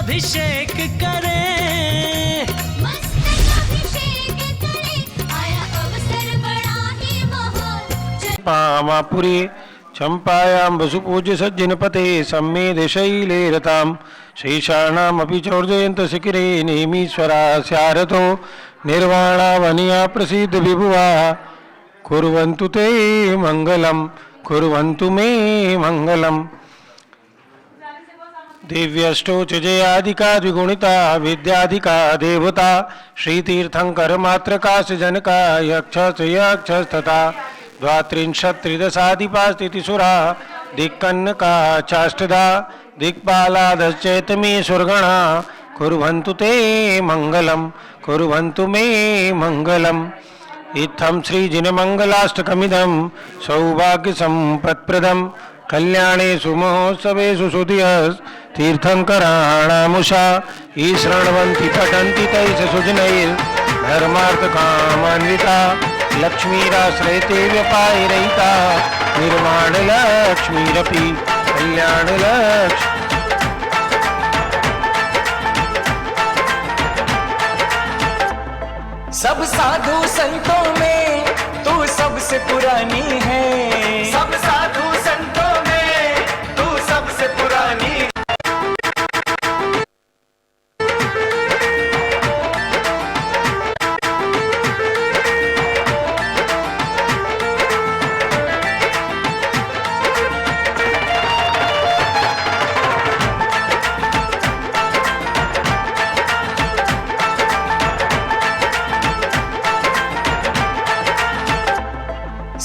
अभिषेक करें, मस्तक अभिषेक करें, आया अवसर बड़ा ही महान। पामापुरी चंपायां वसुपूज्य सज्जनपते सम्मेद शैले रतां शेषाणामपि चौर्जयन्त शिखिरे नेमीश्वरा स्यारतो निर्वाणावनिया प्रसिद्ध विभुवा कुर्वन्तु ते मंगलम कुर्वन्तु मे मंगलम। दिव्यष्टोच जयादिका द्विगुणिता विद्याधिका देवता श्रीतीर्थंकर मात्रकाश जनका यक्षस यक्षस्तथा द्वात्रिंशत्त्रिदशाधिपास्थितिसुरा दिक्कन्नका चाष्टदा दिक्पालादश्चैतमे सुरगणा कुर्वन्तु ते मंगलम कुर्वन्तु मे मंगलम। इत्थं श्रीजिनमङ्गलाष्टकमिदं सौभाग्यसम्पत्प्रदं कल्याणेषु महोत्सवेषु सुधियस् तीर्थंकराणामुषा ये शृण्वन्ति पठन्ति तैः सुजनैर्धर्मार्थकामान्विता लक्ष्मीराश्रयते व्यपायरहिता निर्माणलक्ष्मीरपि कल्याणलक्ष्मी। सब साधु संतों में तू सबसे पुरानी है, सब साधु संतों में तू सबसे पुरानी।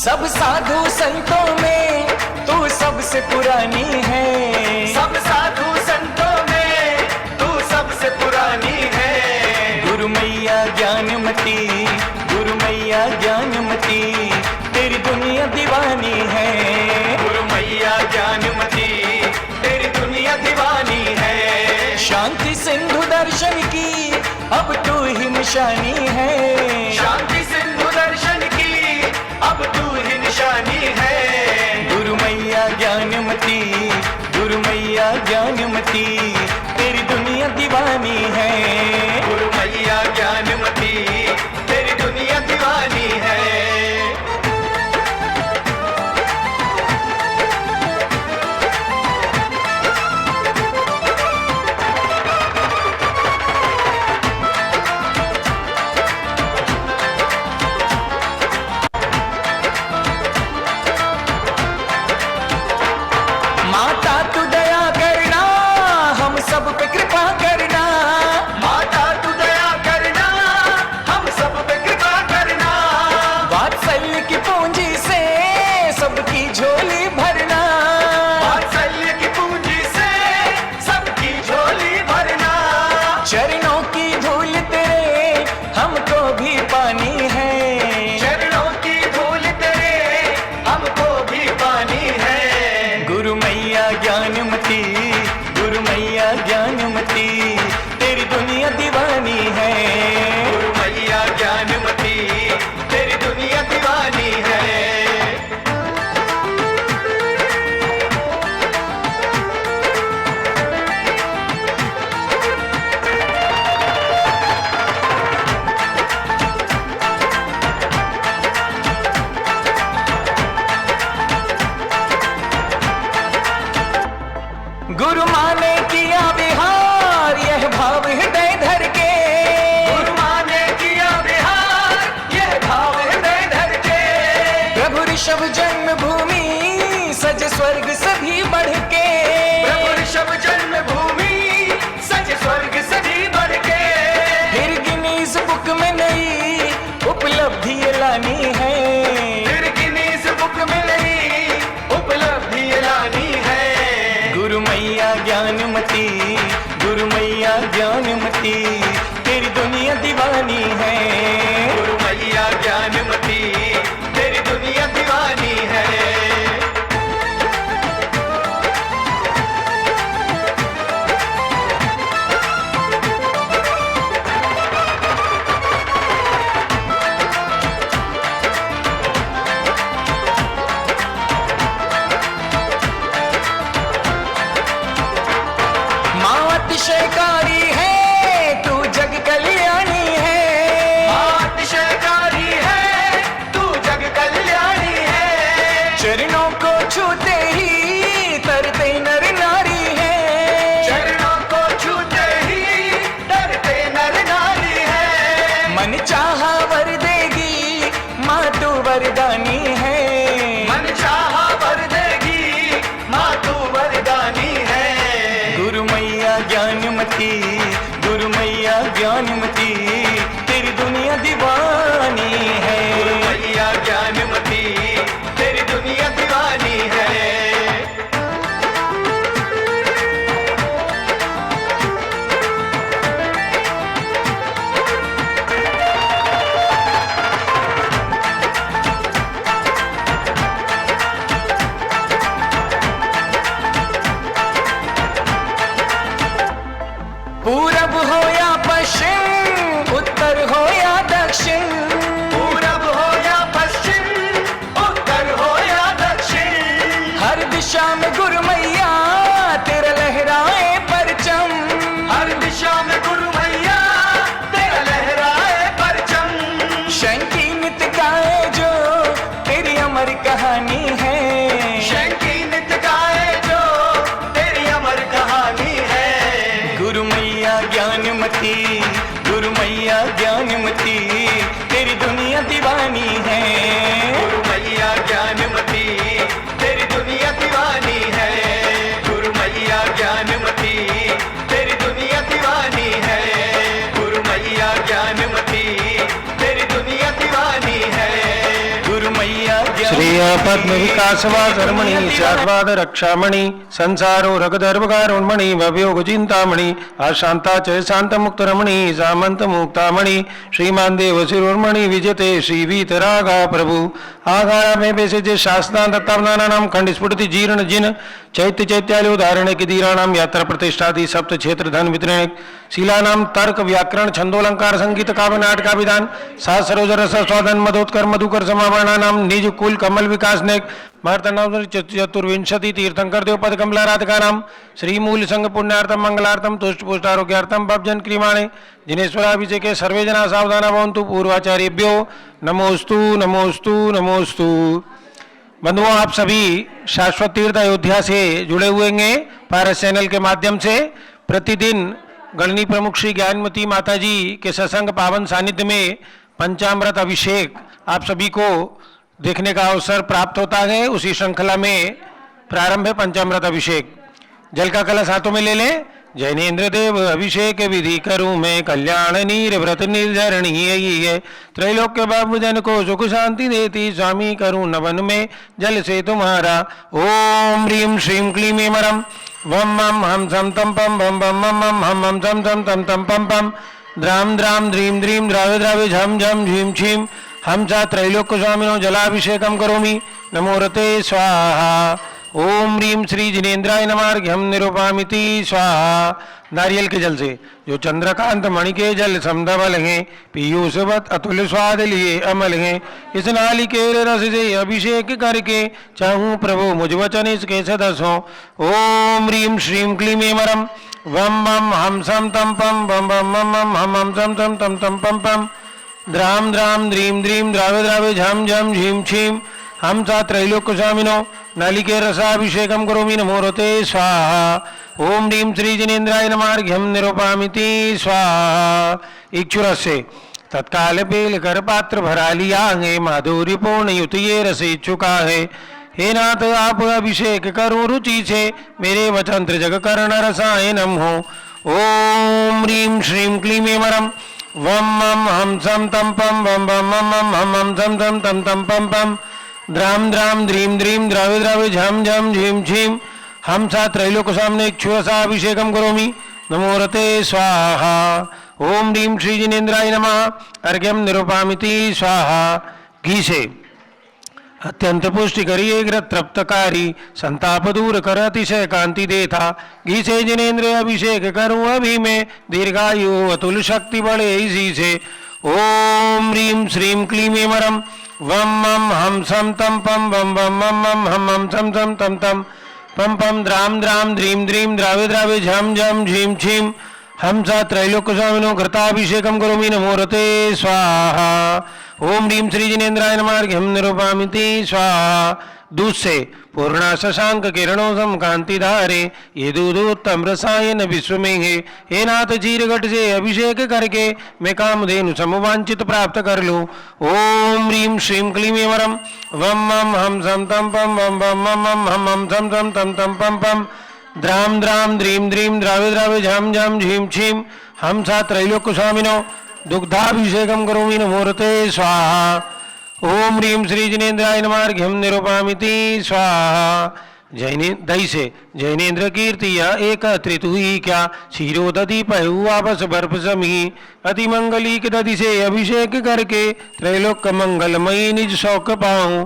सब साधु संतों में तू सबसे पुरानी है, सब साधु संतों में तू सबसे पुरानी है। गुरु मैया ज्ञानमती, गुरु मैया ज्ञानमती तेरी दुनिया दीवानी है, गुरु मैया ज्ञानमती तेरी दुनिया दीवानी है। शांति सिंधु दर्शन की अब तू ही निशानी है, शांति सिंधु दर्शन की अब तू ही निशानी है। गुरु मैया ज्ञानमती, गुरु मैया ज्ञानमती तेरी दुनिया दीवानी है, गुरु मैया ज्ञानमती तेरी दुनिया दीवानी है। सब पे कृपा करना, माता तू दया करना, हम सब पे कृपा करना। वात्सल्य की पूंजी से सबकी झोली भरना, वात्सल्य की पूंजी से सबकी झोली भरना। चरणों की धूल तेरे हमको भी पानी है, चरणों की धूल तेरे हमको भी पानी है। गुरु मैया ज्ञानमती, गुरु मैया ज्ञानमती तेरी दुनिया दीवानी है, गुरु मैया ज्ञानमती तेरी दुनिया दीवानी है। गुरु माँ ने किया विहार यह भाव हृदय धर के, गुरु माँ ने किया विहार यह भाव हृदय धर के। प्रभु ऋषभ जन्मभूमि सज स्वर्ग सभी बढ़ के, प्रभु ऋषभ जन्मभूमि सज स्वर्ग सभी बढ़ के। फिर गिनीज बुक में नई उपलब्धि लानी है, फिर गिनीज बुक में नई उपलब्धि लानी है। गुरु मैया ज्ञानमती, गुरु मैया ज्ञानमती तेरी दुनिया दीवानी है, गुरु मैया ज्ञानमती तेरी दुनिया दीवानी है। अतिशयकारी है तू जग कल्याणी है, अतिशयकारी है तू जग कल्याणी है। चरणों को छूते ही तरते नर नारी है, चरणों को छूते ही तरते नर नारी है। मन चाहा वर देगी माँ तू वरदानी है, मन चाहा वर देगी माँ तू वरदानी है। गुरु मैया ज्ञानमती, गुरु मैया ज्ञानमती, तेरी दुनिया दीवानी है। गुरु मैया ज्ञानमती, तेरी दुनिया दीवानी है। पूरब हो या पश्चिम, उत्तर हो या दक्षिण, पूरब हो या पश्चिम, उत्तर हो या दक्षिण, हर दिशा में गुरु मैया तेरा लहराए परचम, हर दिशा में गुरु मैया तेरा लहराए परचम। शंकी नित गाए जो तेरी अमर कहानी है, शंकी नित गाए जो तेरी अमर कहानी है। गुरु मैया ज्ञानमती, गुरु मैया ज्ञानमती, तेरी दुनिया दीवानी है। गुरु मैया ज्ञानमती, तेरी दुनिया दीवानी है। गुरु मैया ज्ञानमती, तेरी दुनिया दीवानी है। गुरु मैया ज्ञानमती, तेरी दुनिया दीवानी है। गुरु मैया श्रेय पद्म विकासवा धर्मणि स्याद्वाद रक्षामणि संसारो रगधर्वकारुण्मणि भवयोग चिंतामणि अशांता च शांत मुक्त रमणि सामंत मुक्तामणि श्रीमान देव शिरोमणि विजते श्री वीतरागा प्रभु आगारा में बेसे जे शास्त्रां दत्तावनानां खंड स्फुटति जीर्ण जिन चैत्य चैत्यालयो धारण की दीराणाम यात्रा प्रतिष्ठादि सप्त क्षेत्र धन वितरण शीलानाम तर्क व्याकरण छंदोलंकार संगीत काव्य नाटका विधान सा सरोज रस स्वादन मधोत्कर मधुकर समावरणानाम निज कुल कमल विकास नेक महर्तनाम चतुर्विंशति तीर्थंकर देव पद कमला राधिकानाम श्री मूल संघ पुण्यार्थम मंगलार्थम तुष्ट पुष्टारोग्यार्थम भवजन क्रीमाणे जिनेश्वराभिषेके सर्वे जना सावधाना भवन्तु पूर्वाचार्येभ्यो नमोस्तु नमोस्तु नमोस्तु। बंधुओं, आप सभी शाश्वत तीर्थ अयोध्या से जुड़े हुए हैं पारस चैनल के माध्यम से। प्रतिदिन गणनी प्रमुख श्री ज्ञानमती माता जी के सत्संग पावन सानिध्य में पंचामृत अभिषेक आप सभी को देखने का अवसर प्राप्त होता है। उसी श्रृंखला में प्रारंभ है पंचामृत अभिषेक। जल का कलश हाथों में ले लें। जैनेन्द्र देव अभिषेक विधि करूं मैं, कल्याण नीर व्रत निर्धरणी यही है, त्रैलोक्य बाबू जन को सुख शांति देती, स्वामी करूं नवन में जल से तुम्हारा। ओम ह्रीं श्रीं क्लीं एमरम वम मम हम सम तम पम बम बम मम मम हम हम सम सम तम तम पम पम द्राम द्राम ध्रीं ध्रीं द्रावे द्रावे झम झम झीं छीं हम सा त्रैलोक्य स्वामिनो जलाभिषेकम करोमि नमोरते स्वाहा। ओम ह्रीं श्री जिनेन्द्राय नमार्घ्यम निरूपामिति स्वाहा। नारियल के जल से जो चंद्रकांत मणि के जल समधवल हैं, पीयूषवत अतुल स्वाद लिए अमल हैं, इस नालिकेर रस से अभिषेक करके चाहूं प्रभु मुझ वचन इसके सदस हो। ओम ह्रीं श्रीं क्लीं एमरम वम मम हम सम तम पम बम बम मम मम हम हम सम तम तम तम पम पम द्राम द्राम ध्रीं ध्रीं द्रावे द्रावे झम झम झीं छीं हम सा त्रैलोक्य स्वामिनो नालिके रसाभिषेकम करोमि नमोरते स्वाहा। ओम ह्रीं श्री जिनेन्द्राय नमार्घ्यम निरूपामिति स्वाहा। इक्षुरस से तत्काल बेल कर पात्र भरा लिया है, माधुर्य पूर्ण युत ये रस इच्छुका है। हे नाथ आप अभिषेक करो रुचि से, मेरे वचन त्रिजग कर्ण रसायनम हो। ओम ह्रीं श्रीं क्लीं एमरम वम मम हम सम तम पम बम बम मम मम हम हम सम तम तम तम पम पम द्राम द्राम ध्रीं ध्रीं द्रावे द्रावे झम झम झीं छीं हम सा त्रैलोक्य सामने इक्षुरसा अभिषेकम करोमि नमोरते स्वाहा। ओम ह्रीं श्री जिनेन्द्राय नमः अर्घ्यम निरूपामिति स्वाहा। घी से अत्यंत पुष्टि करिए तृप्तकारी, संताप दूर कर अतिशय कांति देता। घी से जिनेन्द्र अभिषेक करूं अभी मैं, दीर्घायु अतुल शक्ति बढ़े इसी से। ओम ह्रीं श्रीं क्लीं एमरम वम मम हम सम तम पम बम बम मम मम हम हम सम सम तम तम पम पम द्राम द्राम ध्रीम ध्रीम द्रावे द्रावे झम झम झीम झीम हमसा त्रैलोक्य स्वामिनो घृताभिषेकम करोमि नमोरते स्वाहा। ओम ह्रीं श्री जिनेन्द्राय नमः अर्घ्यं निरूपयामि स्वाहा। दूध से पूर्णा शशांक किरणों सम कांति धारे ये दूधोत्तम रसायन विश्व में है। हे नाथ चीरघट से अभिषेक करके मैं कामधेनु समवांचित प्राप्त कर लूं। ओम ह्रीं श्रीं क्लीं एवरम वम मम हम सम तम पम वम वम मम मम हम हम सम तम तम तम पम पम द्राम द्राम ध्रीम ध्रीम द्रावे द्रावे झम झम झीम झीम हम सा त्रैलोक्य स्वामिनो दुग्धाभिषेकम करोमि नमोरते स्वाहा। ओम ह्रीं श्री जिनेन्द्राय नमः अर्घ्यं निरूपयामि स्वाहा। दही से जैनेन्द्र कीर्ति या एक त्रितु ही क्या क्षीरो दधि पहु आपस बर्फ समी अति मंगली के दधि से अभिषेक करके त्रैलोक्य मंगलमयी निज शौक पाऊं।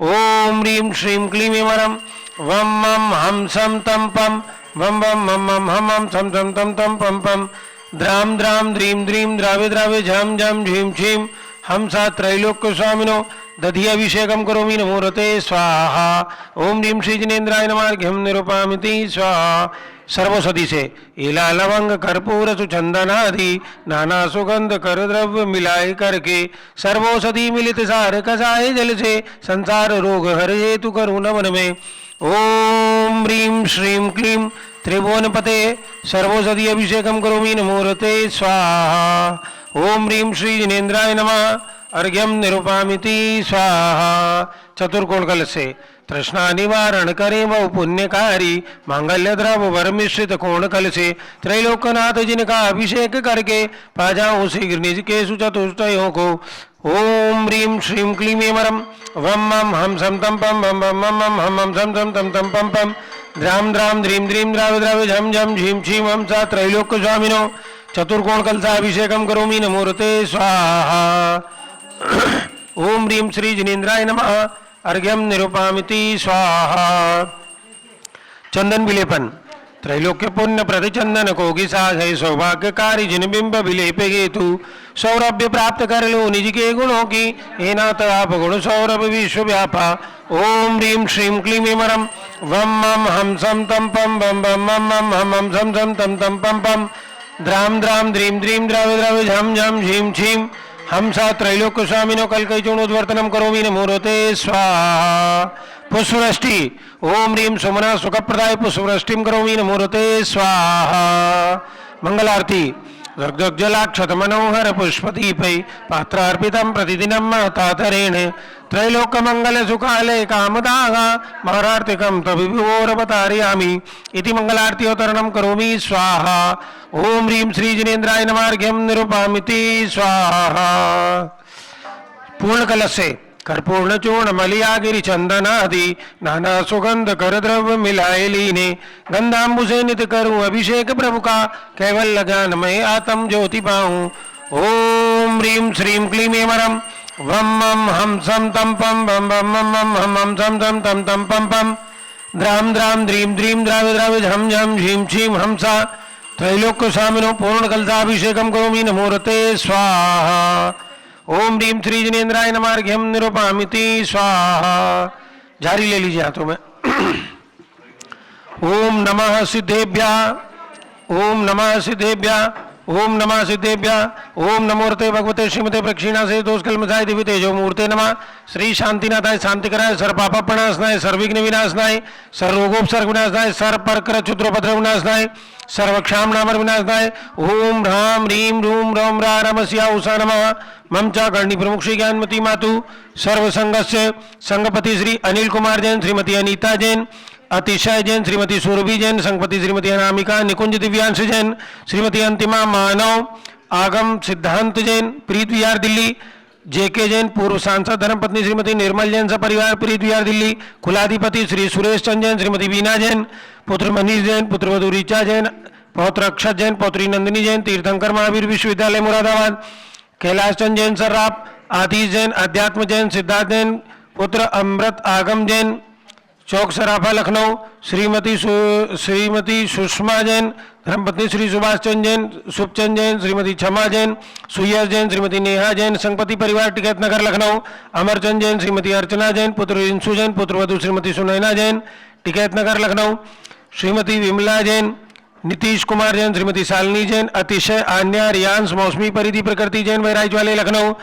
ओम ह्रीं श्रीं क्लीं एवरम वम मम हम सम तम पम वम वम मम मम हम हम सम सम तम तम पम पम द्राम द्राम ध्रीम ध्रीम द्रावे द्रावे झम झम झीम झीम हम सा त्रैलोक्य स्वामिनो दधि अभिषेकम करोमि नमोरते स्वाहा। ओम ह्रीं श्री जिनेन्द्राय नमः अर्घ्यं निरूपयामि स्वाहा। सर्वसदी से इला लवंग कर्पूर सुचंदनादि नाना सुगंध कर द्रव्य मिलाए करके सर्वौषधि मिलित सार कसाय जल से संसार रोग हर हेतु करुँ नमन में। ओम ह्रीं श्रीं क्लीं त्रिभुवनपते सर्वौषधि अभिषेकम करोमि नमोरते स्वाहा। ओम ह्रीं श्री जिनेन्द्राय नमः अर्घ्यं निरूपयामि स्वाहा। चतुर्कोण कल से तृष्णा निवारण करे बहु पुण्यकारी मांगल्य द्रव वर मिश्रित कोण कल से त्रैलोकनाथ जिनका अभिषेक करके पा जाऊं शीघ्र निज के सुचतुष्टयों को। ओम ह्रीं श्रीं क्लीं एवरम वम मम हम सम तम पम वम वम मम मम हम हम सम सम तम तम पम पम द्राम द्राम ध्रीम ध्रीम द्रावे द्रावे झम झम झीम झीम हम सा त्रैलोक्य स्वामिनो चतुर्कोण कलसा अभिषेकम करोमि नमोरते स्वाहा। ओम ह्रीं श्री जिनेन्द्राय नमः अर्घ्यं निरूपयामि स्वाहा। चंदन विलेपन त्रैलोक्य पुण्य प्रति चंदन कोगी साग है सौभाग्यकारी जिन बिंब विलेपे हेतु सौरभ्य प्राप्त कर लो निज के गुणों की हे नाथ आप गुण सौरभ विश्व व्यापा। ओम ह्रीं श्रीं क्लीं एवरम वम मम हम सम तम पम वम वम मम मम हम हम सम सम तम तम पम पम द्राम द्राम ध्रीम ध्रीम द्रावे द्रावे झम झम झीम झीम हम सा त्रैलोक्य स्वामिनो कल्कैचूर्णोद्वर्तनम करोमि नमोरते स्वाहा। पुष्पवृष्टि ओम ह्रीं सुमना सुखप्रदाय पुष्पवृष्टिम करोमि नमोरते स्वाहा। मंगल आरती जलाक्षत मनोहर पुष्पदीपै पात्रार्पितं प्रतिदिनं महतातरेण त्रैलोक्य मंगल सुखालय कामदागा महारार्तिकं तविभोरवतारयामि इति मंगलारतीवतरणं करोमि स्वाहा। ओम ह्रीं श्री जिनेन्द्राय नमः अर्घ्यं निरूपयामि स्वाहा। पूर्ण कलश से कर्पूर्ण चूर्ण मलियागिरि चंदनादि नाना सुगंध कर द्रव्य मिलाए लीने गंधाम्बु से नित करूं अभिषेक प्रभु का कैवल्य ज्ञान में आत्म ज्योति पाऊं। ओम ह्रीं श्रीं क्लीं एवरम वम मम हम सम तम पम वम वम मम मम हम हम सम तम तम तम पम पम द्राम द्राम ध्रीम ध्रीम द्रावे द्रावे झम झम झीम झीम हम सा त्रैलोक्य स्वामिनो पूर्ण कलशाभिषेकम करोमि नमोरते स्वाहा। ओम ह्रीं श्री जिनेन्द्राय नमः अर्घ्यं निरूपयामि स्वाहा। जारी ले लीजिए हाथों में। ओम नमः सिद्धेभ्यः ओम नमः सिद्धेभ्यः ओम नमः सिद्धेभ्यः ओम नमोरते भगवते श्रीमते प्रक्षिणा से दोष कलमसाय दिव्य तेजो मूर्ते नमः श्री शांतिनाथाय शांतिकराय सर्व पाप प्रणाशनाय सर्वविघ्न विनाशनाय सर्वरोगोपसर्ग विनाशनाय सर्व परकर क्षुद्रोपद्रव विनाशनाय सर्वक्षाम नामर विनाशनाय ओम ह्रां ह्रीं रूम रौम रा रमस्या उषा नमः मम च कर्णी प्रमुख श्री ज्ञानमती मातु सर्व संघस्य संघपति श्री अनिल कुमार जैन श्रीमती अनीता जैन अतिशय जैन श्रीमती सुरभि जैन संघपति श्रीमती अनामिका निकुंज दिव्यांश जैन श्रीमती अंतिमा मानव आगम सिद्धांत जैन प्रीत विहार दिल्ली जेके जैन पूर्व सांसद धर्मपत्नी श्रीमती निर्मल जैन सपरिवार प्रीत विहार दिल्ली कुलाधिपति श्री सुरेश चंद जैन श्रीमती बीना जैन पुत्र मनीष जैन पुत्रवधू ऋचा जैन पौत्र अक्षत जैन पौत्री नंदिनी जैन तीर्थंकर महावीर विश्वविद्यालय मुरादाबाद कैलाश चंद जैन सर्राफ आतिश जैन अध्यात्म जैन सिद्धार्थ जैन पुत्र अमृत आगम जैन चौक सराफा लखनऊ श्रीमती सुषमा जैन धर्मपत्नी श्री सुभाष चंद जैन शुभचंद जैन श्रीमती क्षमा जैन सुयस जैन श्रीमती नेहा जैन संगपति परिवार टिकैत नगर लखनऊ अमरचंद जैन श्रीमती अर्चना जैन पुत्र इंसु जैन पुत्रवधू श्रीमती सुनैना जैन टिकैत नगर लखनऊ श्रीमती विमला जैन, नीतीश कुमार जैन, श्रीमती शालिनी जैन, अतिशय, आन्या, रियांश, मौसमी, परिधि, प्रकृति जैन बहराइच वाले लखनऊ,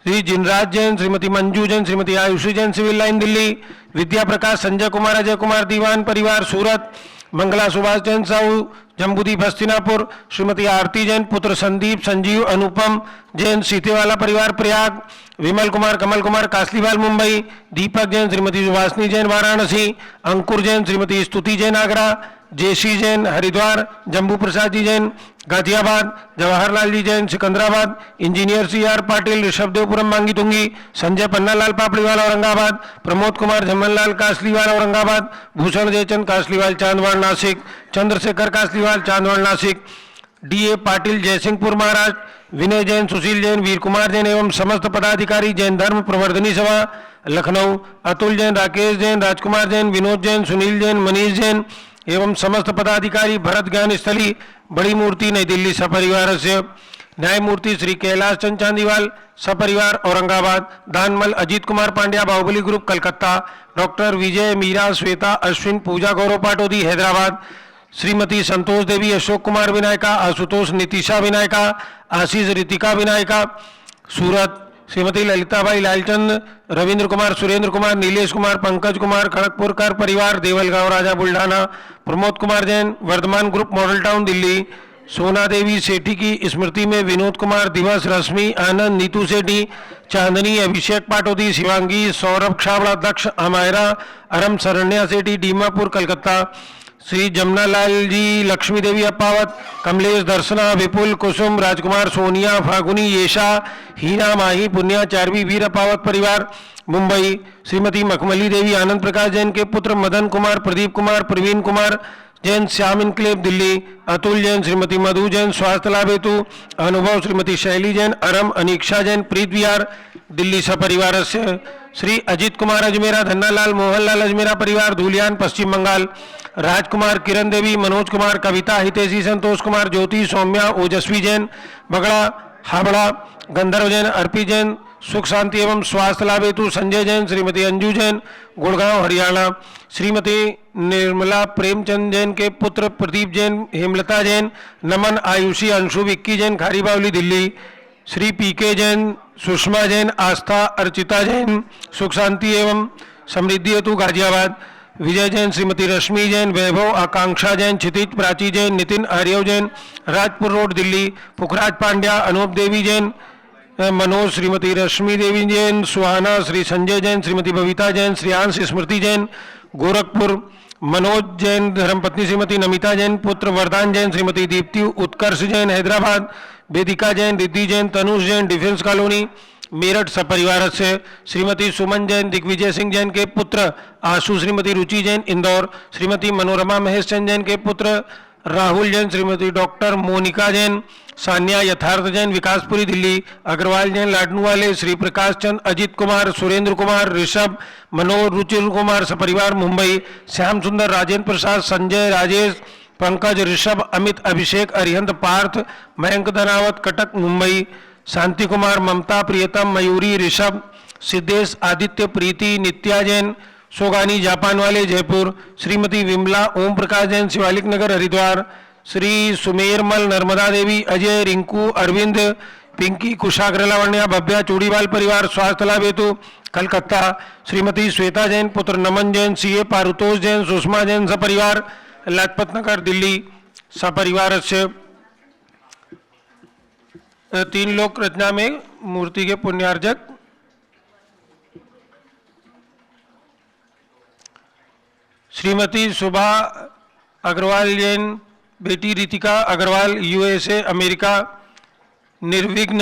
श्री जिनराज जैन, श्रीमती मंजू जैन, श्रीमती आयुषी जैन सिविल लाइन दिल्ली, विद्या प्रकाश, संजय कुमार, अजय कुमार दीवान परिवार सूरत, मंगला सुभाष जैन साहू जम्बूदीप हस्तिनापुर, श्रीमती आरती जैन पुत्र संदीप संजीव अनुपम जैन सीतेवाला परिवार प्रयाग, विमल कुमार कमल कुमार कासलीवाल मुंबई, दीपक जैन, श्रीमती सुभाषनी जैन वाराणसी, अंकुर जैन, श्रीमती स्तुति जैन आगरा, जेसी जैन हरिद्वार, जम्बू प्रसाद जी जैन गाजियाबाद, जवाहरलाल जी जैन सिकंदराबाद, इंजीनियर CR पाटिल ऋषभदेवपुरम मांगी तुंगी, संजय पन्नालाल पापड़ीवाल औरंगाबाद, प्रमोद कुमार झम्मनलाल कासलीवाल औरंगाबाद, भूषण जयचंद कासलीवाल चांदवाड़ नासिक, चंद्रशेखर कासलीवाल चांदवाड़ नासिक, DA पाटिल जयसिंहपुर महाराष्ट्र, विनय जैन, सुशील जैन, वीर कुमार जैन एवं समस्त पदाधिकारी जैन धर्म प्रवर्धनी सभा लखनऊ, अतुल जैन, राकेश जैन, राजकुमार जैन, विनोद जैन, सुनील जैन, मनीष जैन एवं समस्त पदाधिकारी भरत ज्ञान स्थली बड़ी मूर्ति नई दिल्ली सपरिवार से, न्यायमूर्ति श्री कैलाश चंद चांदीवाल सपरिवार औरंगाबाद, दानमल अजीत कुमार पांड्या बाहुबली ग्रुप कलकत्ता, डॉक्टर विजय मीरा श्वेता अश्विन पूजा गौरव पाटोदी हैदराबाद, श्रीमती संतोष देवी अशोक कुमार विनायका, आशुतोष नितिशा विनायका, आशीष रितिका विनायका सूरत, श्रीमती ललिताबाई लालचंद, रविंद्र कुमार, सुरेंद्र कुमार, नीलेश कुमार, पंकज कुमार खड़गपुरकर परिवार Deulgaon Raja Buldhana, Pramod Kumar Jain Vardhaman group model town Delhi, Sona Devi सेठी की स्मृति में विनोद कुमार, दिवस, रश्मि, आनंद, नीतू सेठी, चांदनी, अभिषेक पाटोदी, शिवांगी, सौरभ क्षावड़ा, दक्ष, अमायरा, अरम, शरण्या सेठी डीमापुर कलकत्ता, श्री जमुनालाल जी, लक्ष्मी देवी अप्पावत, कमलेश, दर्शना, विपुल, कुसुम, राजकुमार, सोनिया, फागुनी, येशा, हीना, माही, पुन्या, चारवी वीर अप्पावत परिवार मुंबई, श्रीमती मखमली देवी, आनंद प्रकाश जैन के पुत्र मदन कुमार, प्रदीप कुमार, प्रवीण कुमार जैन श्याम इनक्लेव दिल्ली, अतुल जैन, श्रीमती मधु जैन स्वास्थ्य लाभ हेतु, अनुभव, श्रीमती शैली जैन, अरम, अनीक्षा जैन प्रीत विहार दिल्ली सपरिवार से, श्री अजित कुमार अजमेरा, धन्नालाल मोहनलाल अजमेरा परिवार धूलियान पश्चिम बंगाल, राजकुमार, किरण देवी, मनोज कुमार, कविता, हितेशी, संतोष कुमार, ज्योति, सौम्या, ओजस्वी जैन बगड़ा हावड़ा, गंधर्व जैन, अर्पी जैन सुख शांति एवं स्वास्थ्य लाभ हेतु, संजय जैन, श्रीमती अंजू जैन गुड़गांव हरियाणा, श्रीमती निर्मला प्रेमचंद जैन के पुत्र प्रदीप जैन, हेमलता जैन, नमन, आयुषी, अंशु, विक्की जैन खारीबावली दिल्ली, श्री PK जैन, सुषमा जैन, आस्था, अर्चिता जैन सुख शांति एवं समृद्धि हेतु गाजियाबाद, विजय जैन, श्रीमती रश्मि जैन, वैभव, आकांक्षा जैन, क्षितिज, प्राची जैन, नितिन आर्यव जैन राजपुर रोड दिल्ली, पुखराज पांड्या, अनूप देवी जैन, मनोज, श्रीमती रश्मि देवी जैन, सुहाना, श्री संजय जैन, श्रीमती बबीता जैन, श्रेयांश, स्मृति जैन गोरखपुर, मनोज जैन, धर्मपत्नी श्रीमती नमिता जैन, पुत्र वरदान जैन, श्रीमती दीप्ति, उत्कर्ष जैन हैदराबाद, वेदिका जैन, रिद्धि जैन, तनुष जैन डिफेंस कॉलोनी मेरठ सपरिवार से, श्रीमती सुमन जैन, दिग्विजय सिंह जैन के पुत्र आशु, श्रीमती रुचि जैन इंदौर, श्रीमती मनोरमा महेश चंद जैन के पुत्र राहुल जैन, श्रीमती डॉक्टर मोनिका जैन, सान्या यथार्थ जैन विकासपुरी दिल्ली, अग्रवाल जैन लाडनूवाले, श्री प्रकाश चंद, अजित कुमार, सुरेंद्र कुमार, ऋषभ, मनोज, रुचिर कुमार सपरिवार मुंबई, श्याम सुंदर, राजेंद्र प्रसाद, संजय, राजेश, पंकज, ऋषभ, अमित, अभिषेक, अरिहंत, पार्थ, मयंक धनावत कटक मुंबई, शांति कुमार, ममता, प्रियतम, मयूरी, ऋषभ, सिद्धेश, आदित्य, प्रीति, नित्या जैन सोगानी जापान वाले जयपुर, श्रीमती विमला ओम प्रकाश जैन शिवालिक नगर हरिद्वार, श्री सुमेरमल, नर्मदा देवी, अजय, रिंकू, अरविंद, पिंकी, कुशाग्र लावण्या, भव्या चूड़ीवाल परिवार स्वास्थ्य लाभ हेतु कलकत्ता, श्रीमती श्वेता जैन, पुत्र नमन जैन, CA पारुतोष जैन, सुषमा जैन सपरिवार लाजपत नगर दिल्ली सपरिवार से। 3 लोक रचना में मूर्ति के पुण्यार्जक श्रीमती सुभा अग्रवाल जैन, बेटी रितिका अग्रवाल USA अमेरिका, निर्विघ्न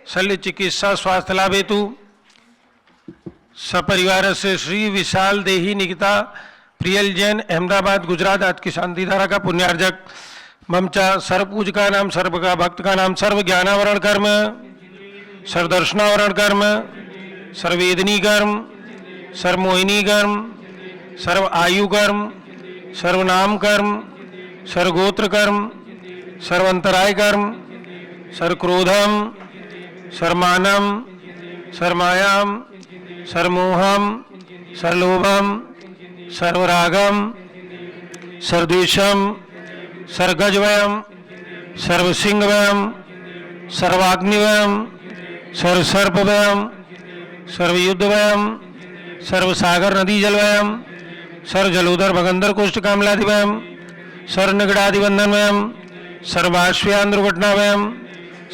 शल्य चिकित्सा स्वास्थ्य लाभ हेतु सपरिवार से, श्री विशाल देही निकिता प्रियल जैन अहमदाबाद गुजरात आज की शांति धारा का पुण्यार्जक। ममचा सर्वपूज का नाम, सर्व का भक्त का नाम, सर्व ज्ञानावरण कर्म, सर्वदर्शनावरण कर्म, सर्ववेदनी कर्म, सर्वमोहिनी कर्म, सर्व आयु कर्म, सर्वनाम कर्म, सर्वगोत्र कर्म, सर्वंतराय कर्म, सर्वक्रोधम, सर्वमानम, सर्वमायाम, सर्वमोहम, सर्वलोभम, सर्वरागम सर्वद्वेषम सर्गजवयम सर्वसिंहवयम सर्वाग्निवयम सर्वसर्पवयम सर्वयुद्धवयम सर्वसागर नदी जलवयम सर्वजलोदर भगंदर कुष्ठ कामलादिवयम सर्वनिगड़ादिबंधनवयम सर्वाश्वयान दुर्घटनावयम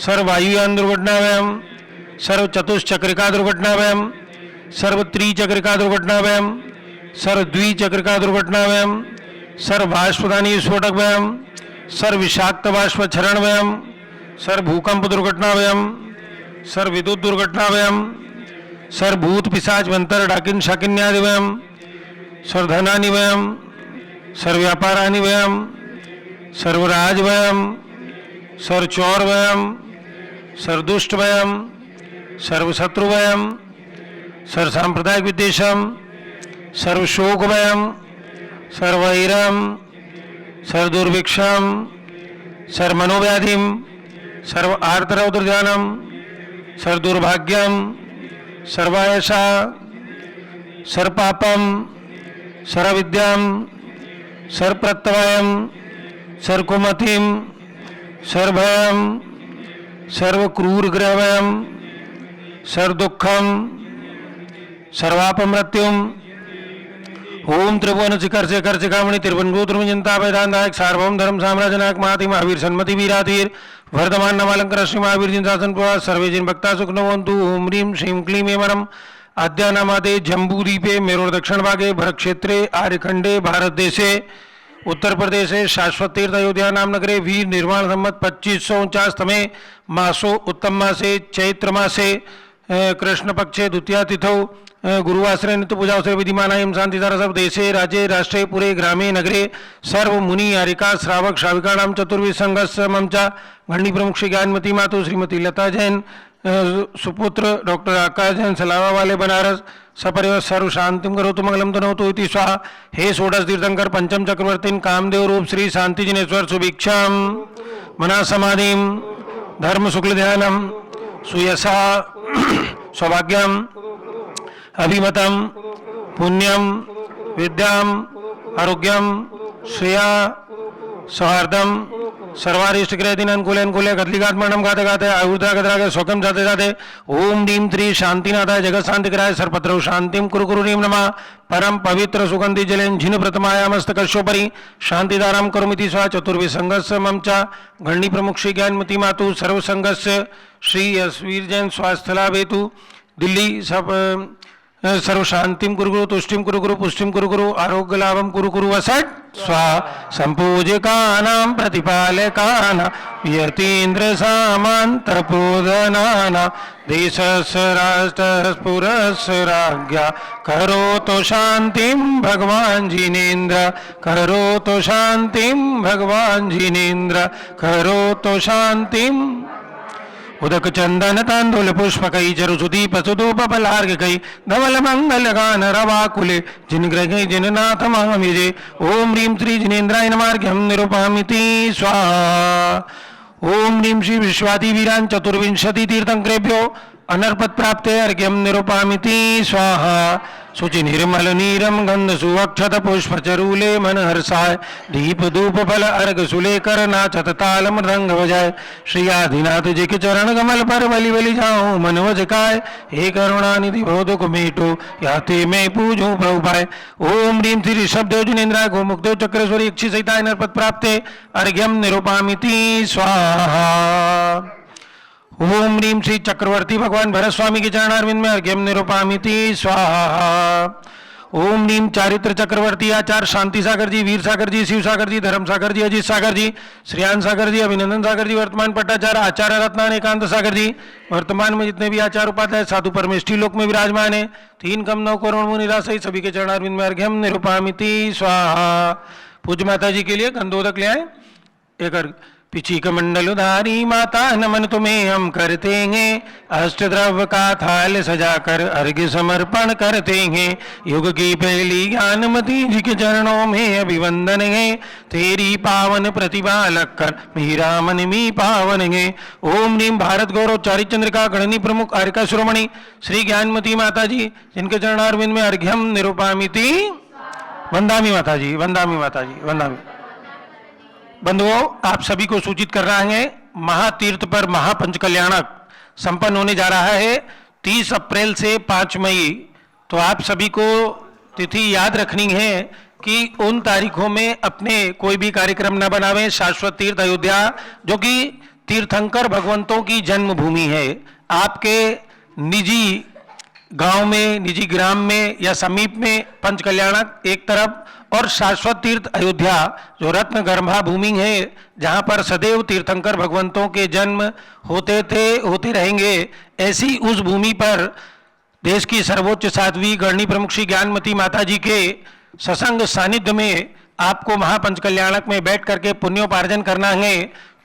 सर्ववायुयान दुर्घटनावयम सर्वचतुष्चक्रिका दुर्घटनावयम सर्वत्रिचक्रिका दुर्घटनावयम सर्वद्विचक्रिका दुर्घटनावयम सर्वबाष्पदानी विस्फोटकवयम सर्वविषाक्त बाष्पक्षरणवयम सर्वभूकंप दुर्घटनावयम सर्वविद्युत दुर्घटनावयम सर्वभूत पिशाच मंत्र डाकिन शाकिन्यादिवयम सर्वधनानिवयम सर्वव्यापारानिवयम सर्वराजवयम सर्वचौरवयम सर्वदुष्टवयम सर्वशत्रुवयम सर्वसांप्रदायिक विद्वेषम सर्वशोकवयम सर्वैरम सर्वदुर्भिक्षम सर्वमनोव्याधिम सर्व आर्तरौद्रजानम सर्वदुर्भाग्यम सर्वायशा सर्वपापम सर्वविद्याम सर्वप्रत्यवयम सर्वकुमतिम सर्वभयम सर्वक्रूरग्रहवयम सर्वदुःखम सर्वापमृत्युम ओम त्रिभुवन शिखर शेखर शिखामणि त्रिभुवन जनता वेदांतायक सार्वभौम धर्म साम्राज्यनायक महाति महावीर सन्मति वीराधीर वर्धमान नमालंकर श्री महावीर जिन शासन प्रवास सर्वे जिन भक्ता सुखनवंतु ओम ह्रीं श्रीं क्लीं एमरम आद्यानामादे जम्बूद्वीपे मेरुर दक्षिण भागे भरत क्षेत्रे आर्यखंडे भारत देशे उत्तर प्रदेशे शाश्वत तीर्थ अयोध्या नाम नगरे वीर निर्माण संवत 2549 तमे मासो उत्तम मासे चैत्र मासे कृष्ण पक्षे द्वितीया तिथौ गुरुवासरे नित्य पूजा अवसरे विधिमानायम शांतिधारा सर्व देशे राज्ये राष्ट्रे पुरे ग्रामे नगरे सर्व मुनि आरिका श्रावक श्राविकाणाम चतुर्विध संघस्य ममचा घंडी प्रमुख श्री ज्ञानमती मातु श्रीमती लता जैन सुपुत्र डॉक्टर आकाश जैन सलावा वाले बनारस सपरिवार सर्व शांतिम करोतु मंगलम तनोतु इति स्वाहा। हे षोडश तीर्थंकर पंचम चक्रवर्तीन कामदेव रूप श्री शांति जिनेश्वर सुभिक्षाम मना समाधिम धर्म शुक्ल ध्यानम सुयसा सौभाग्यम अभिमतम पुण्यम विद्याम आरोग्यम श्रेया सौहार्दम सर्वारिष्ट ग्रह दिन अनुकूल अनुकूल गदलिघात मरणम गाते गाते आयुर्दा गदरागे शोकम जाते जाते ओम नीम त्रि शांतिनाथाय जगत शांति कराय सर्वत्र शांतिम कुरु कुरु नीम नमः परम पवित्र सुगंधि जलेन झिन प्रथमायामस्तकशोपरि शांतिदाराम करोमिति स्वा चतुर्विध संघस्य ममचा घंडी प्रमुख श्री ज्ञानमती मातु सर्व संघस्य श्री यशवीर जैन स्वास्थ्यलाभेतु दिल्ली सब सर्व शांतिम कुरु कुरु तुष्टिम कुरु कुरु पुष्टिम कुरु कुरु आरोग्य लाभम कुरु कुरु वसट स्वा संपूजकानां प्रतिपालकानां यतीन्द्र सामंत प्रबोधनानां देशस्य राष्ट्रस्य पुरस्य राज्ञा करोतु शांतिं भगवान जिनेन्द्र करोतु शांतिं भगवान जिनेन्द्र करोतु शांतिं उदक चंदन तांदूल पुष्पकई चरु सुदीप सुधूप फलार्घ्यकई धवल मंगल गान रवाकुले जिन ग्रहे जिन नाथ महामिजे ओम ह्रीं श्री जिनेन्द्राय नमार्घ्यम निरूपयामि स्वाहा। ओम ह्रीं श्री विश्वादि वीरान चतुर्विंशति तीर्थंकरेभ्यो अनर्पत प्राप्ते अर्घ्यम निरूपयामि स्वाहा। शुचि निर्मल नीरम गंध सुवक्षत पुष्प चरूले मन हर्षाय दीप धूप फल अर्घ सुलेकर नाचत ताल मृदंग बजाय श्री आदिनाथ जी के चरण कमल पर बलि बलि जाऊं मन वजकाय हे करुणा निधि भोदुक मेटो याते मैं पूजो प्रभु पाए। ओम ह्रीं श्री ऋषभदेव जिनेन्द्राय गोमुखदेव चक्रेश्वरी इक्षि सहिताय नरपत प्राप्ते अर्घ्यम निरूपयामि स्वाहा। ओम ह्रीं श्री चक्रवर्ती भगवान भरत स्वामी के चरणारविंद में अर्घ्यम निरूपयामि स्वाहा। ओम ह्रीं चारित्र चक्रवर्ती आचार्य शांति सागर जी, वीर सागर जी, शिव सागर जी, धर्म सागर जी, अजीत सागर जी, श्रेयान सागर जी, अभिनंदन सागर जी, वर्तमान पट्टाचार्य आचार्य रत्नान एकांत सागर जी, वर्तमान में जितने भी आचार्य उपाध्याय साधु परमेष्ठी लोक में विराजमान है 3 कम 9 करोड़ मुनिराज सहित सभी के चरणारविंद में अर्घ्यम निरूपयामि स्वाहा। पूज्य माता जी के लिए कंदोदक ले आए एक अर्घ। पिछी कमंडलधारी माता नमन तुम्हें हम करते हैं, अष्टद्रव्य का थाल सजाकर अर्घ्य समर्पण करते हैं। युग की पहली ज्ञानमती जी के चरणों में अभिवंदन है, तेरी पावन प्रतिभा लखकर मेरा मन में पावन है। ओम ह्रीं भारत गौरव चारिचंद्रिका गणनी प्रमुख आर्यका शिरोमणि श्री ज्ञानमती माता जी जिनके चरणारविंद में अर्घ्यम निरूपयामि वंदामी माता जी, वंदामी माता जी, वंदामी। बंधुओं, आप सभी को सूचित कर रहे हैं, महातीर्थ पर महापंच कल्याणक संपन्न होने जा रहा है 30 अप्रैल से 5 मई। तो आप सभी को तिथि याद रखनी है कि उन तारीखों में अपने कोई भी कार्यक्रम न बनावें। शाश्वत तीर्थ अयोध्या, जो कि तीर्थंकर भगवंतों की जन्मभूमि है, आपके निजी गांव में, निजी ग्राम में या समीप में पंच कल्याणक एक तरफ, और शाश्वत तीर्थ अयोध्या जो रत्न गर्भा भूमि है, जहां पर सदैव तीर्थंकर भगवंतों के जन्म होते थे, होते रहेंगे, ऐसी उस भूमि पर देश की सर्वोच्च साध्वी गणनी प्रमुख श्री ज्ञानमती माता जी के सत्संग सानिध्य में आपको महापंच कल्याणक में बैठ करके पुण्योपार्जन करना है।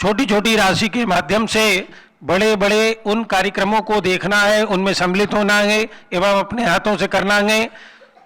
छोटी छोटी राशि के माध्यम से बड़े बड़े उन कार्यक्रमों को देखना है, उनमें सम्मिलित होना है एवं अपने हाथों से करना है।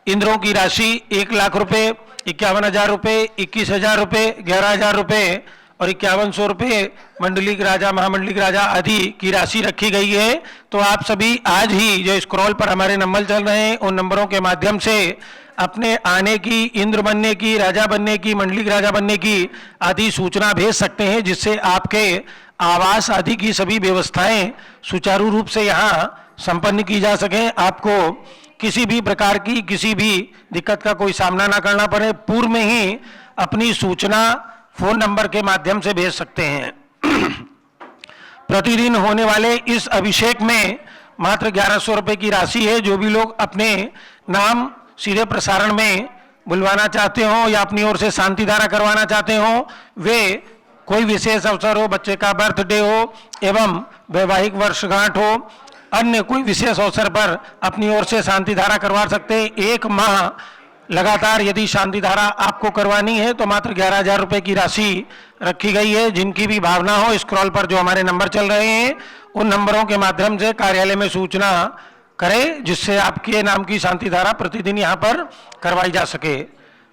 इंद्रों की राशि 1 लाख रुपए, 51,000 रुपये, 21,000 रुपये, 11,000 रुपये और 5100 रुपये मंडलिक राजा, महामंडलिक राजा आदि की राशि रखी गई है। तो आप सभी आज ही जो स्क्रॉल पर हमारे नंबर चल रहे हैं, उन नंबरों के माध्यम से अपने आने की, इंद्र बनने की, राजा बनने की, मंडलिक राजा बनने की आदि सूचना भेज सकते हैं, जिससे आपके आवास आदि की सभी व्यवस्थाएं सुचारू रूप से यहाँ संपन्न की जा सकें, आपको किसी भी प्रकार की किसी भी दिक्कत का कोई सामना ना करना पड़े। पूर्व में ही अपनी सूचना फोन नंबर के माध्यम से भेज सकते हैं। प्रतिदिन होने वाले इस अभिषेक में मात्र 1100 रुपये की राशि है। जो भी लोग अपने नाम सीधे प्रसारण में बुलवाना चाहते हो या अपनी ओर से शांति धारा करवाना चाहते हो, वे कोई विशेष अवसर हो, बच्चे का बर्थडे हो एवं वैवाहिक वर्षगांठ हो, अन्य कोई विशेष अवसर पर अपनी ओर से शांति धारा करवा सकते हैं। 1 माह लगातार यदि शांति धारा आपको करवानी है तो मात्र 11,000 रुपये की राशि रखी गई है। जिनकी भी भावना हो, स्क्रॉल पर जो हमारे नंबर चल रहे हैं, उन नंबरों के माध्यम से कार्यालय में सूचना करें, जिससे आपके नाम की शांति धारा प्रतिदिन यहाँ पर करवाई जा सके।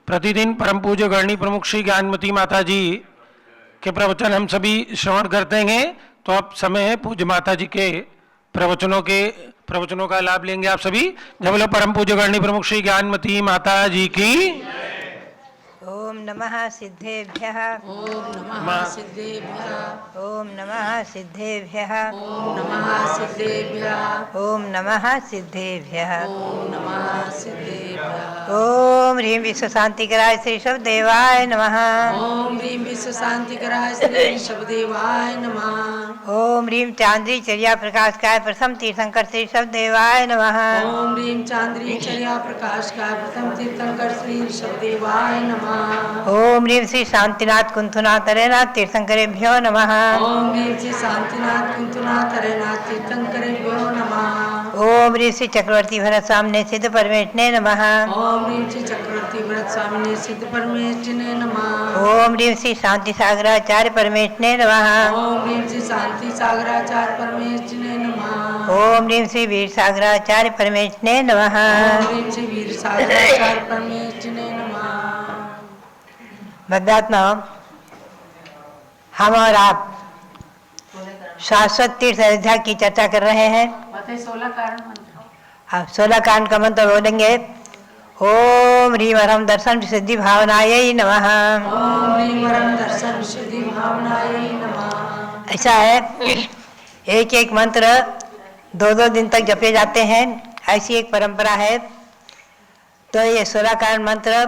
प्रतिदिन परम पूज्य गणनी प्रमुख श्री ज्ञानमती माता जी के प्रवचन हम सभी श्रवण करते हैं। तो अब समय है पूज्य माता जी के प्रवचनों का लाभ लेंगे आप सभी। जब बोलो परम पूज्य गणनी प्रमुख श्री ज्ञानमती माता जी की। ओम नमः सिद्धेभ्यः। ओम नमः सिद्धेभ्यः। ओम नमः सिद्धेभ्यः। ओम नमः सिद्धेभ्यः। ओम नमः सिद्धेभ्यः। ओम नमः सिद्धेभ्यः। ओम ह्रीं विश्व शांतिकराय श्री शब्देवाय नमः। ओम ह्रीं विश्व शांतिकराय श्री शब्देवाय नमः। ओम ह्रीं चांद्री चर्या प्रकाशकाय प्रथम तीर्थंकर श्री शब्देवाय नमः। ओम ह्रीं चांद्री चर्या प्रकाशकाय प्रथम तीर्थंकर श्री शब्देवाय नमः। ओम ह्रीं श्री शांतिनाथ कुंथुनाथ हरेनाथ तीर्थंकरेभ्यो नमः। ओम ह्रीं श्री शांतिनाथ कुंतुनाथ हरेनाथ तीर्थंकरेभ्यो नमः। ओम ह्रीं श्री चक्रवर्ती भरत सामने सिद्ध परमेष्ठिने नमः। ओम ह्रीं श्री चक्रवर्ती व्रत स्वामिने सिद्ध परमेष्ठिने नमः। ओम ह्रीं श्री शांति सागराचार्य परमेष्ठिने नमः। ओम ह्रीं श्री शांति सागराचार्य परमेष्ठिने नमः। ओम ह्रीं श्री वीर सागराचार्य परमेष्ठिने नमः। ओम ह्रीं श्री वीर सागराचार्य परमेष्ठिने नमः। भद्रात्मा, हम और आप शाश्वत तीर्थ अयोध्या की चर्चा कर रहे हैं। 16 कारण मंत्र। अब 16 कांड का मंत्र बोलेंगे। ओम ह्रीं वरम दर्शन सिद्धि भावनायै नमः। ओम ह्रीं वरम दर्शन सिद्धि भावनायै नमः। ऐसा है, एक एक मंत्र 2-2 दिन तक जपे जाते हैं, ऐसी एक परंपरा है। तो ये 16 कारण मंत्र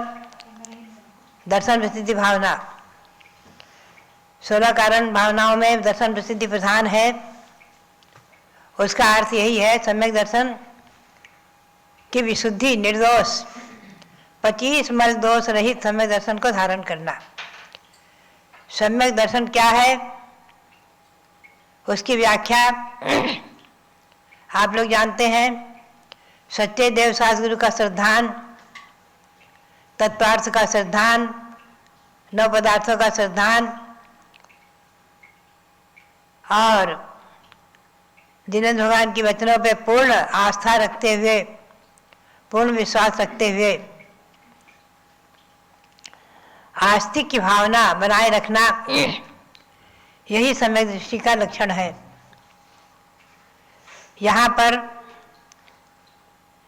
दर्शन प्रसिद्धि भावना, 16 कारण भावनाओं में दर्शन प्रसिद्धि प्रधान है। उसका अर्थ यही है, सम्यक दर्शन की विशुद्धि, निर्दोष 25 मल दोष रहित सम्यक दर्शन को धारण करना। सम्यक दर्शन क्या है, उसकी व्याख्या आप लोग जानते हैं। सच्चे देव शास्त्र गुरु का श्रद्धान, तत्वार्थ का श्रद्धान, 9 पदार्थों का श्रद्धान और जिनेंद्र भगवान की वचनों पे पूर्ण आस्था रखते हुए, पूर्ण विश्वास रखते हुए आस्तिक की भावना बनाए रखना, यही सम्यक दृष्टि का लक्षण है। यहाँ पर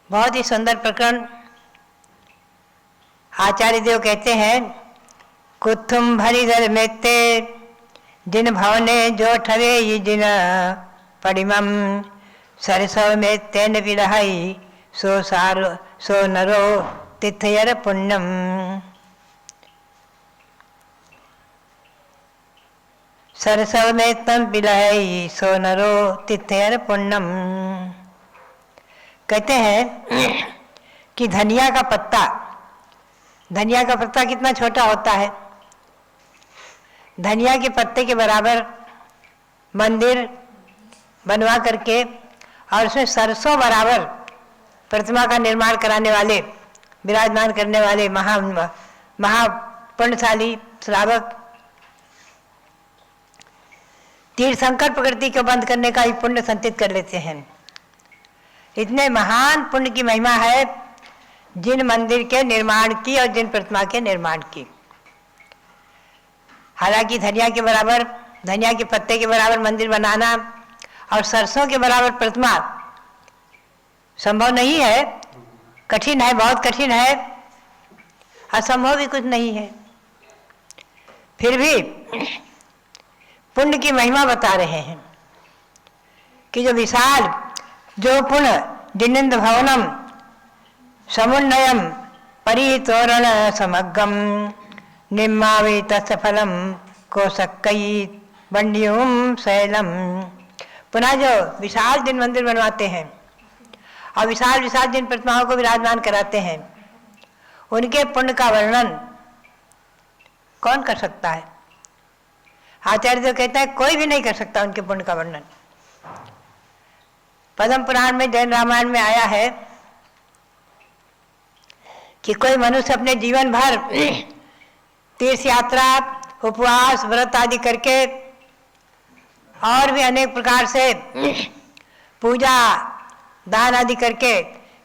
बहुत ही सुंदर प्रकरण आचार्य देव कहते हैं, कुथुम भरिधर मेते जिन भवने जो ठरे ये जिन परिमम सरसव में तेन विरहाई सो सारो सो नरो तिथयर पुण्यम। सरसव में तम विलहई सो नरो तिथयर पुण्यम। कहते हैं कि धनिया का पत्ता कितना छोटा होता है, धनिया के पत्ते के बराबर मंदिर बनवा करके और उसमें सरसों बराबर प्रतिमा का निर्माण कराने वाले, विराजमान करने वाले महापुण्यशाली श्रावक तीर्थंकर प्रकृति को बंद करने का ही पुण्य संचित कर लेते हैं। इतने महान पुण्य की महिमा है जिन मंदिर के निर्माण की और जिन प्रतिमा के निर्माण की। हालांकि धनिया के पत्ते के बराबर मंदिर बनाना और सरसों के बराबर प्रतिमा संभव नहीं है, कठिन है, बहुत कठिन है, असंभव भी कुछ नहीं है। फिर भी पुण्य की महिमा बता रहे हैं कि जो पुण्य जिनिंद भवनम समुन्नयम परितोरण समग्गम निम्मावे तत्फलम कोशक्कई बंड्यूम शैलम। पुनः जो विशाल जिन मंदिर बनवाते हैं और विशाल विशाल जिन प्रतिमाओं को विराजमान कराते हैं, उनके पुण्य का वर्णन कौन कर सकता है? आचार्य जो कहता है कोई भी नहीं कर सकता उनके पुण्य का वर्णन। पद्म पुराण में, जैन रामायण में आया है कि कोई मनुष्य अपने जीवन भर तीर्थ यात्रा, उपवास, व्रत आदि करके और भी अनेक प्रकार से पूजा, दान आदि करके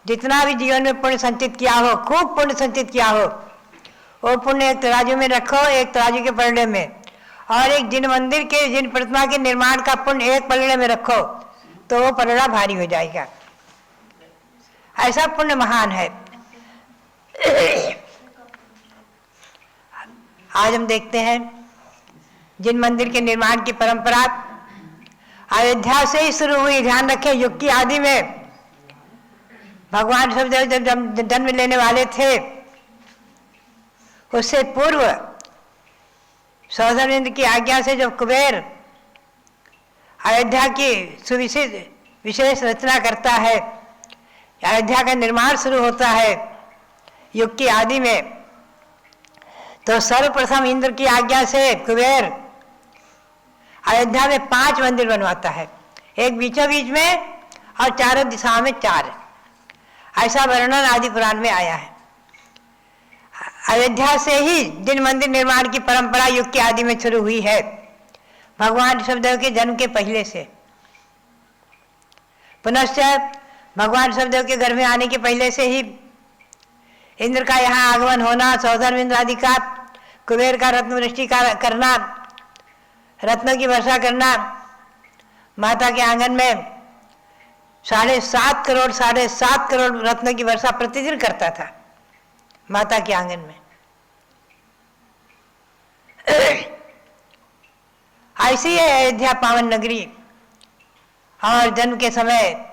जितना भी जीवन में पुण्य संचित किया हो, खूब पुण्य संचित किया हो, वो पुण्य एक तराजू में रखो, एक तराजू के पलड़े में, और एक जिन मंदिर के, जिन प्रतिमा के निर्माण का पुण्य एक पलड़े में रखो तो वो पलड़ा भारी हो जाएगा। ऐसा पुण्य महान है। आज हम देखते हैं जिन मंदिर के निर्माण की परंपरा अयोध्या से ही शुरू हुई। ध्यान रखें, युग की आदि में भगवान ऋषभदेव जब जन्म लेने वाले थे, उससे पूर्व सौधर इंद्र की आज्ञा से जब कुबेर अयोध्या की विशेष रचना करता है, अयोध्या का निर्माण शुरू होता है युग की आदि में, तो सर्वप्रथम इंद्र की आज्ञा से कुबेर अयोध्या में 5 मंदिर बनवाता है, एक बीचों बीच में और चारों दिशाओं में 4। ऐसा वर्णन आदि पुराण में आया है। अयोध्या से ही जिन मंदिर निर्माण की परंपरा युग के आदि में शुरू हुई है, भगवान ऋषभदेव के जन्म के पहले से। पुनश्च भगवान ऋषभदेव के घर में आने के पहले से ही इंद्र का यहाँ आगमन होना, सौधर्म इंद्र आदि का, कुबेर का रत्न वृष्टि करना, रत्नों की वर्षा करना, माता के आंगन में 7.5 करोड़ रत्नों की वर्षा प्रतिदिन करता था माता के आंगन में। ऐसी है अयोध्या पावन नगरी। और जन्म के समय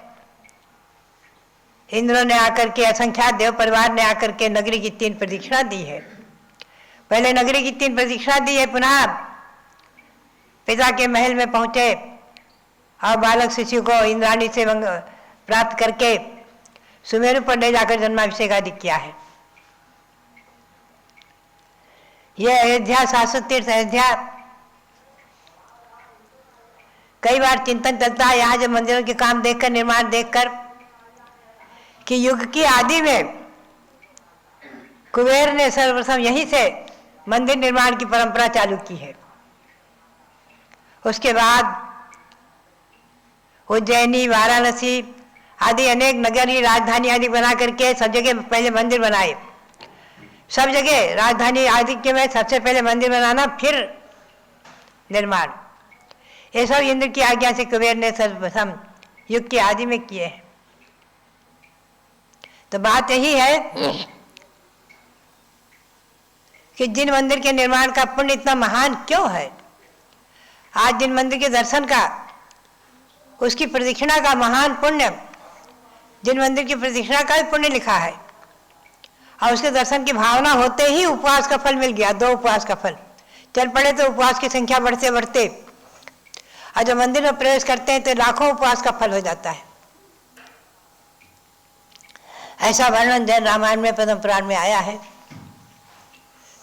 इंद्रों ने आकर के, असंख्यात देव परिवार ने आकर के नगरी की 3 प्रदक्षिणा दी है। पहले नगरी की 3 प्रदक्षिणा दी है, पुनः पिता के महल में पहुंचे और बालक शिशु को इंद्राणी से प्राप्त करके सुमेरु पर ले जाकर जन्माभिषेक आदि किया है। यह अयोध्या, शाश्वत तीर्थ अयोध्या, कई बार चिंतन चलता है यहाँ जब मंदिरों के काम देखकर, निर्माण देखकर, कि युग की आदि में कुबेर ने सर्वप्रथम यहीं से मंदिर निर्माण की परंपरा चालू की है। उसके बाद उज्जैनी, वाराणसी आदि अनेक नगरी, राजधानी आदि बना करके सब जगह पहले मंदिर बनाए। सब जगह राजधानी आदि के में सबसे पहले मंदिर बनाना, फिर निर्माण। ये सब इंद्र की आज्ञा से कुबेर ने सर्वप्रथम युग के आदि में किए हैं। तो बात यही है कि जिन मंदिर के निर्माण का पुण्य इतना महान क्यों है। आज जिन मंदिर के दर्शन का, उसकी प्रदक्षिणा का महान पुण्य, जिन मंदिर की प्रदक्षिणा का भी पुण्य लिखा है, और उसके दर्शन की भावना होते ही उपवास का फल मिल गया, 2 उपवास का फल। चल पड़े तो उपवास की संख्या बढ़ते बढ़ते, और जब मंदिर में प्रवेश करते हैं तो लाखों उपवास का फल हो जाता है। ऐसा वर्णन जैन रामायण में, पद्म पुराण में आया है।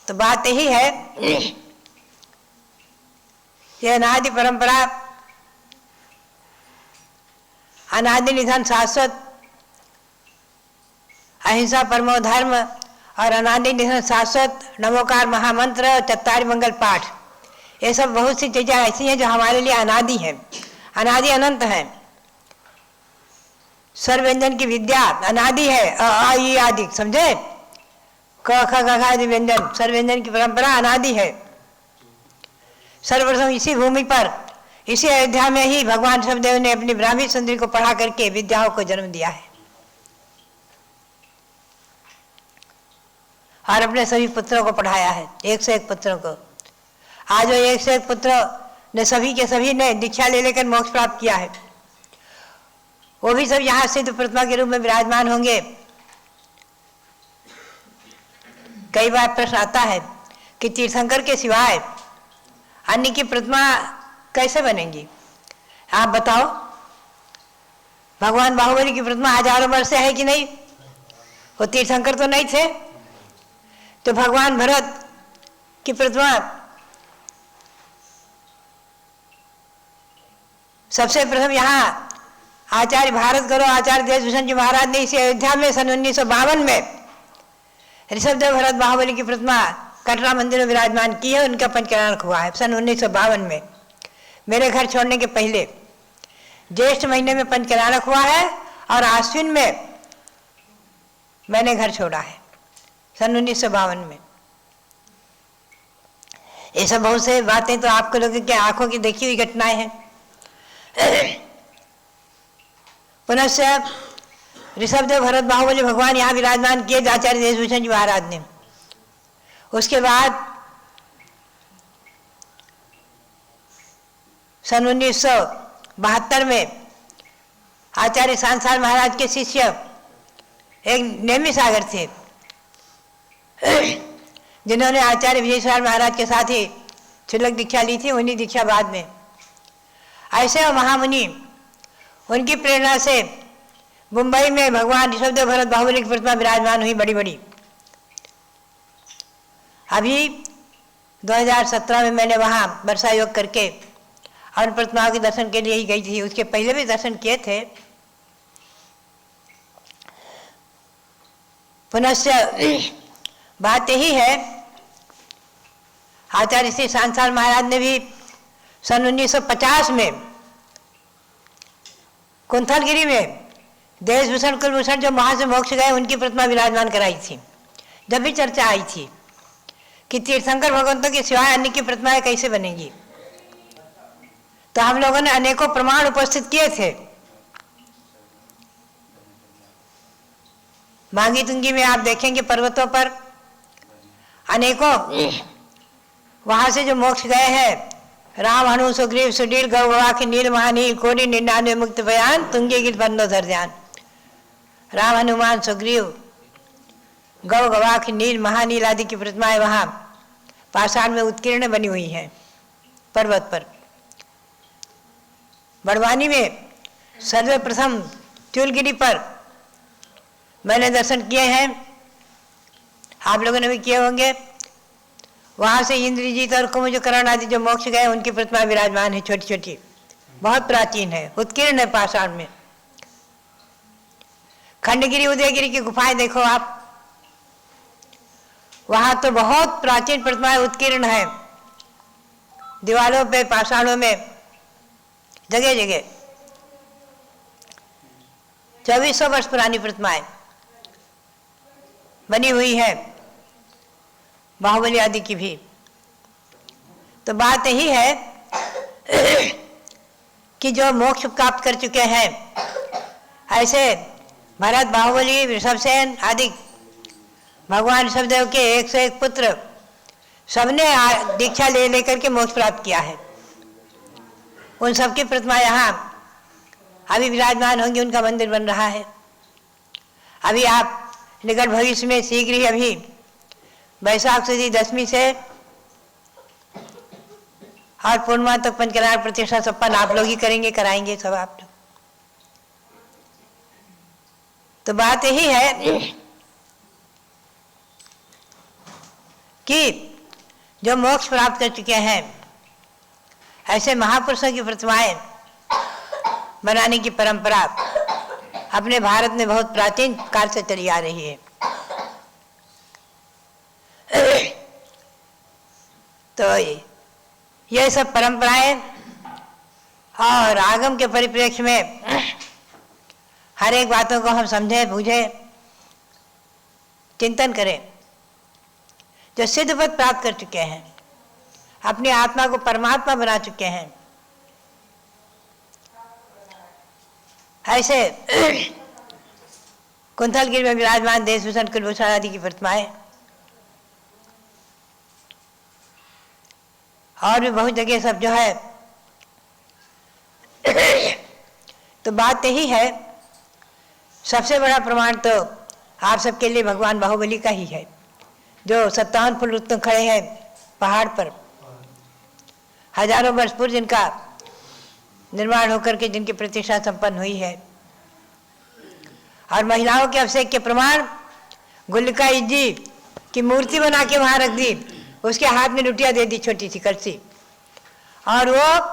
तो बात यही है, यह अनादि परंपरा, अनादि निधन शाश्वत, अहिंसा परमो धर्म और अनादि निधन शाश्वत, नमोकार महामंत्र और 44 मंगल पाठ, ये सब बहुत सी चीजें ऐसी हैं जो हमारे लिए अनादि हैं, अनादि अनंत हैं। स्वर व्यंजन की विद्या अनादि है, अ ई आदि, समझे, क ख ग घ आदि व्यंजन, स्वर व्यंजन की परंपरा अनादि है। सर्वप्रथम इसी भूमि पर, इसी अयोध्या में ही भगवान ऋषभदेव ने अपनी ब्राह्मी सुंदरी को पढ़ा करके विद्याओं को जन्म दिया है, और अपने सभी पुत्रों को पढ़ाया है, 1 से 1 पुत्रों को। आज वो 1 से 1 पुत्र ने सभी के सभी ने दीक्षा ले लेकर मोक्ष प्राप्त किया है। वो भी सब यहाँ सिद्ध प्रतिमा के रूप में विराजमान होंगे। कई बार प्रश्न आता है कि तीर्थंकर के सिवाय अन्य की प्रतिमा कैसे बनेगी, आप बताओ। भगवान बाहुबली की प्रतिमा हजारों वर्ष से है कि नहीं? वो तीर्थंकर तो नहीं थे। तो भगवान भरत की प्रतिमा सबसे प्रथम यहाँ आचार्य भारत गुरु आचार्य देशभूषण जी महाराज ने इसी अयोध्या में सन 1952 में ऋषभदेव भरत बाहुबली की प्रतिमा कटरा मंदिर में विराजमान की है। उनका पंचकल्याणक हुआ है सन 1952 में, मेरे घर छोड़ने के पहले। ज्येष्ठ महीने में पंचकल्याणक हुआ है और आश्विन में मैंने घर छोड़ा है सन 1952 में। ये सब बहुत से बातें तो आपको लोगों की आंखों की देखी हुई घटनाएं हैं। पुनश्च ऋषभदेव भरत बाहुबली भगवान यहाँ विराजमान किए आचार्य देशभूषण जी महाराज ने। उसके बाद सन 1972 में आचार्य सांसार महाराज के शिष्य एक नेमी सागर थे, जिन्होंने आचार्य विजयेश्वर महाराज के साथ ही क्षुल्लक दीक्षा ली थी, उन्हीं दीक्षा बाद में। ऐसे वो महामुनि, उनकी प्रेरणा से मुंबई में भगवान ऋषभदेव भरत बाहुबली की प्रतिमा विराजमान हुई बड़ी बड़ी। अभी 2017 में मैंने वहाँ वर्षा योग करके और प्रतिमाओं के दर्शन के लिए ही गई थी। उसके पहले भी दर्शन किए थे। पुनश्च बात यही है, आचार्य श्री सांसार महाराज ने भी सन 1950 में कुंथलगिरी में देशभूषण कुलभूषण जो वहाँ से मोक्ष गए उनकी प्रतिमा विराजमान कराई थी। जब भी चर्चा आई थी कि तीर्थंकर भगवंतों के सिवाय अन्य की प्रतिमाएं कैसे बनेगी, तो हम लोगों ने अनेकों प्रमाण उपस्थित किए थे। मांगी तुंगी में आप देखेंगे पर्वतों पर अनेकों वहां से जो मोक्ष गए हैं, राम हनु सुग्रीव सुडील गौ गवाख नील महानील कोटि 99 मुक्त बयान तुंगे गिर बंदोधर ध्यान। राम हनुमान सुग्रीव गौ गवाख नील महानील आदि की प्रतिमाएं वहां पाषाण में उत्कीर्ण बनी हुई हैं पर्वत पर। बड़वानी में सर्वप्रथम चूलगिरी पर मैंने दर्शन किए हैं, आप लोगों ने भी किए होंगे। वहाँ से इंद्रजीत और कुमुजकर्ण आदि जो मोक्ष गए उनकी प्रतिमा विराजमान है, छोटी छोटी, बहुत प्राचीन है, उत्कीर्ण है पाषाण में। खंडगिरी उदयगिरी की गुफाएं देखो आप, वहाँ तो बहुत प्राचीन प्रतिमाएं उत्कीर्ण है, दीवारों पे पाषाणों में जगह जगह 2400 वर्ष पुरानी प्रतिमाएं बनी हुई है, बाहुबली आदि की भी। तो बात यही है कि जो मोक्ष प्राप्त कर चुके हैं, ऐसे भरत बाहुबली ऋषभसेन आदि भगवान ऋषभदेव के 1 से 1 पुत्र सबने दीक्षा ले लेकर के मोक्ष प्राप्त किया है। उन सबकी प्रतिमा यहाँ अभी विराजमान होंगी, उनका मंदिर बन रहा है। अभी आप निकट भविष्य में शीघ्र ही अभी वैशाख सुदी 10वीं से और पूर्णिमा तक पंचकल्याण प्रतिष्ठा संपन्न आप लोग ही करेंगे, कराएंगे सब आप लोग। तो बात यही है कि जो मोक्ष प्राप्त कर चुके हैं ऐसे महापुरुषों की प्रतिमाएं बनाने की परंपरा अपने भारत में बहुत प्राचीन काल से चली आ रही है। तो ये सब परंपराएं और आगम के परिप्रेक्ष्य में हर एक बातों को हम समझें, बूझें, चिंतन करें। जो सिद्ध पद प्राप्त कर चुके हैं, अपनी आत्मा को परमात्मा बना चुके हैं, ऐसे कुंथलगिरी में विराजमान देशभूषण कुलभूषण आदि की प्रतिमाएं और भी बहुत जगह सब जो है। तो बात यही है, सबसे बड़ा प्रमाण तो आप सबके लिए भगवान बाहुबली का ही है, जो 57 फुट उत्तुंग खड़े हैं पहाड़ पर, हजारों वर्ष पूर्व जिनका निर्माण होकर के जिनकी प्रतिष्ठा संपन्न हुई है। और महिलाओं के अभिषेक के प्रमाण गुल्लिका जी की मूर्ति बना के वहां रख दी, उसके हाथ में लुटिया दे दी छोटी सी कलसी, और वो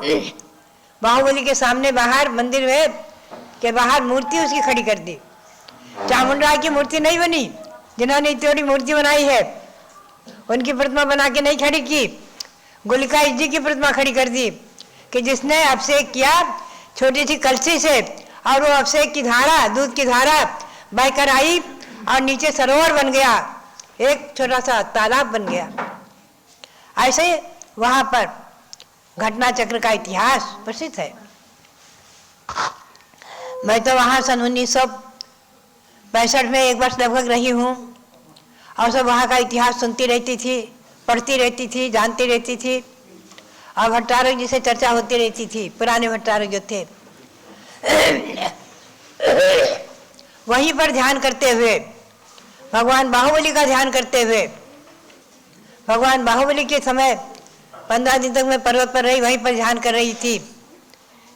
बाहुबली के सामने बाहर मंदिर में के बाहर मूर्ति उसकी खड़ी कर दी। चामुंडा की मूर्ति नहीं बनी, जिन्होंने इतनी मूर्ति बनाई है उनकी प्रतिमा बना के नहीं खड़ी की, गुल्लिका जी की प्रतिमा खड़ी कर दी कि जिसने अभिषेक किया छोटी सी कलसी से, और वो अभिषेक की धारा, दूध की धारा बहकर आई और नीचे सरोवर बन गया, एक छोटा सा तालाब बन गया। ऐसे वहां पर घटना चक्र का इतिहास प्रसिद्ध है। मैं तो वहां सन 1965 में एक वर्ष लगभग रही हूँ और सब वहाँ का इतिहास सुनती रहती थी, पढ़ती रहती थी, जानती रहती थी, और भट्टारक जी से चर्चा होती रहती थी। पुराने भट्टारक जो थे वहीं पर ध्यान करते हुए, भगवान बाहुबली का ध्यान करते हुए, भगवान बाहुबली के समय 15 दिन तक मैं पर्वत पर रही, वहीं पर ध्यान कर रही थी।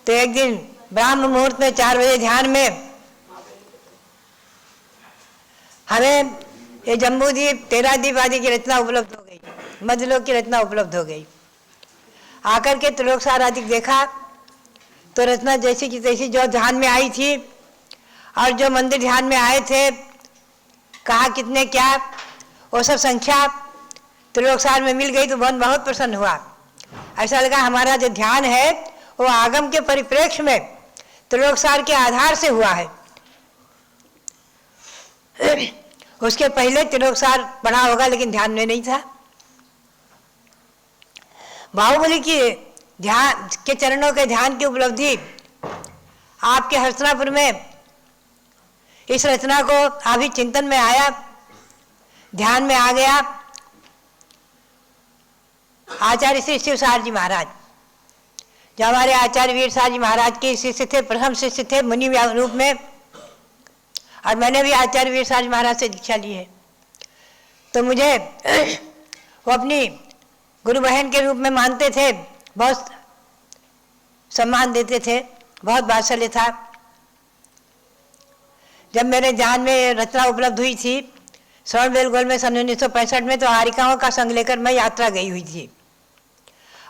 तो एक दिन ब्राह्म मुहूर्त में 4 बजे ध्यान में हमें ये जम्बूद्वीप, 13 द्वीप आदि की रचना उपलब्ध हो गई, मध्यलोक की रचना उपलब्ध हो गई। आकर के त्रिलोकसार आदि देखा तो रचना जैसी की तैसी जो ध्यान में आई थी, और जो मंदिर ध्यान में आए थे, कहा कितने क्या, वो सब संख्या त्रिलोकसार में मिल गई। तो मन बहुत प्रसन्न हुआ। ऐसा लगा हमारा जो ध्यान है वो आगम के परिप्रेक्ष्य में त्रिलोकसार के आधार से हुआ है। उसके पहले त्रिलोकसार पढ़ा होगा लेकिन ध्यान में नहीं था। बाहुबली की ध्यान के चरणों के ध्यान की उपलब्धि आपके हस्तिनापुर में इस रचना को अभी चिंतन में आया, ध्यान में आ गया। आचार्य श्री शिवसार जी महाराज, जो हमारे आचार्य वीरसार जी महाराज के शिष्य थे, प्रथम शिष्य थे मुनि रूप में, और मैंने भी आचार्य वीरसार जी महाराज से दीक्षा ली है। तो मुझे वो अपनी गुरु बहन के रूप में मानते थे, बहुत सम्मान देते थे, बहुत वात्सल्य था। जब मेरे ध्यान में रचना उपलब्ध हुई थी श्रवण बेलगोल में सन 1965 में, तो हारिकाओं का संग लेकर मैं यात्रा गई हुई थी।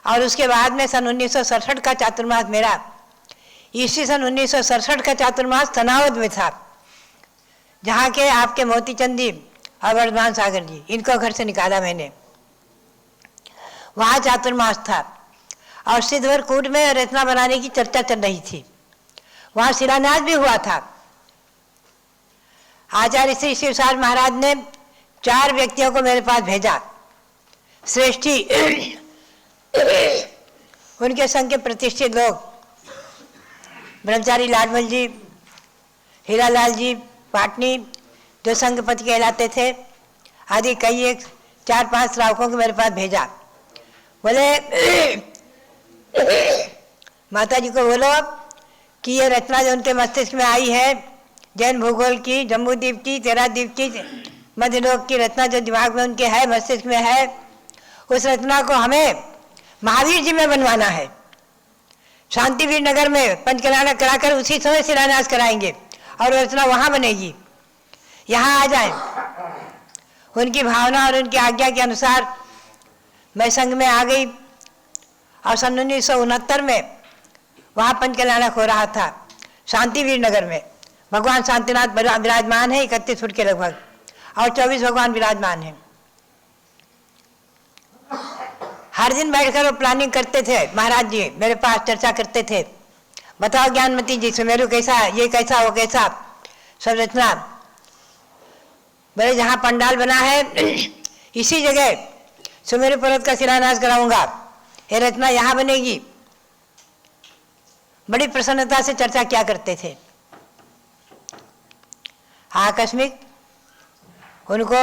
और उसके बाद में सन 1967 का चातुर्मास मेरा, इसी सन 1967 का चातुर्मास तनावद में था, जहाँ के आपके मोतीचंद जी और वर्धमान सागर जी, इनको घर से निकाला मैंने। वहाँ चातुर्मास था और सिद्धवर कूट में रचना बनाने की चर्चा चल रही थी। वहाँ शिलान्यास भी हुआ था। आचार्य श्री शिवसार महाराज ने 4 व्यक्तियों को मेरे पास भेजा, श्रेष्ठी उनके संग के प्रतिष्ठित लोग, ब्रह्मचारी लाडमल जी, हीरालाल जी पाटनी, जो संघपति कहलाते थे, आदि कई एक 4-5 श्रावकों को मेरे पास भेजा। बोले माता जी को बोलो कि ये रचना जो उनके मस्तिष्क में आई है, जैन भूगोल की, जम्बूद्वीप की, तेराद्वीप की, मध्यलोक की रचना जो दिमाग में उनके है, मस्तिष्क में है, उस रचना को हमें महावीर जी में बनवाना है। शांतिवीर नगर में पंचकल्याण कराकर उसी समय शिलान्यास कराएंगे और रचना वहाँ बनेगी। यहाँ आ जाए। उनकी भावना और उनकी आज्ञा के अनुसार मैं संघ में आ गई और सन 1969 में वहाँ पंचकल्याणक हो रहा था शांतिवीर नगर में। भगवान शांतिनाथ विराजमान है 31 फुट के लगभग, और 24 भगवान विराजमान हैं। हर दिन बैठकर वो प्लानिंग करते थे, महाराज जी मेरे पास चर्चा करते थे, बताओ ज्ञानमती जी सुमेरु कैसा, ये कैसा, वो कैसा, सब रचना। बोले जहाँ पंडाल बना है इसी जगह सुमेरु पर्वत का शिलान्यास कराऊंगा, ये रचना यहाँ बनेगी। बड़ी प्रसन्नता से चर्चा किया करते थे। आकस्मिक उनको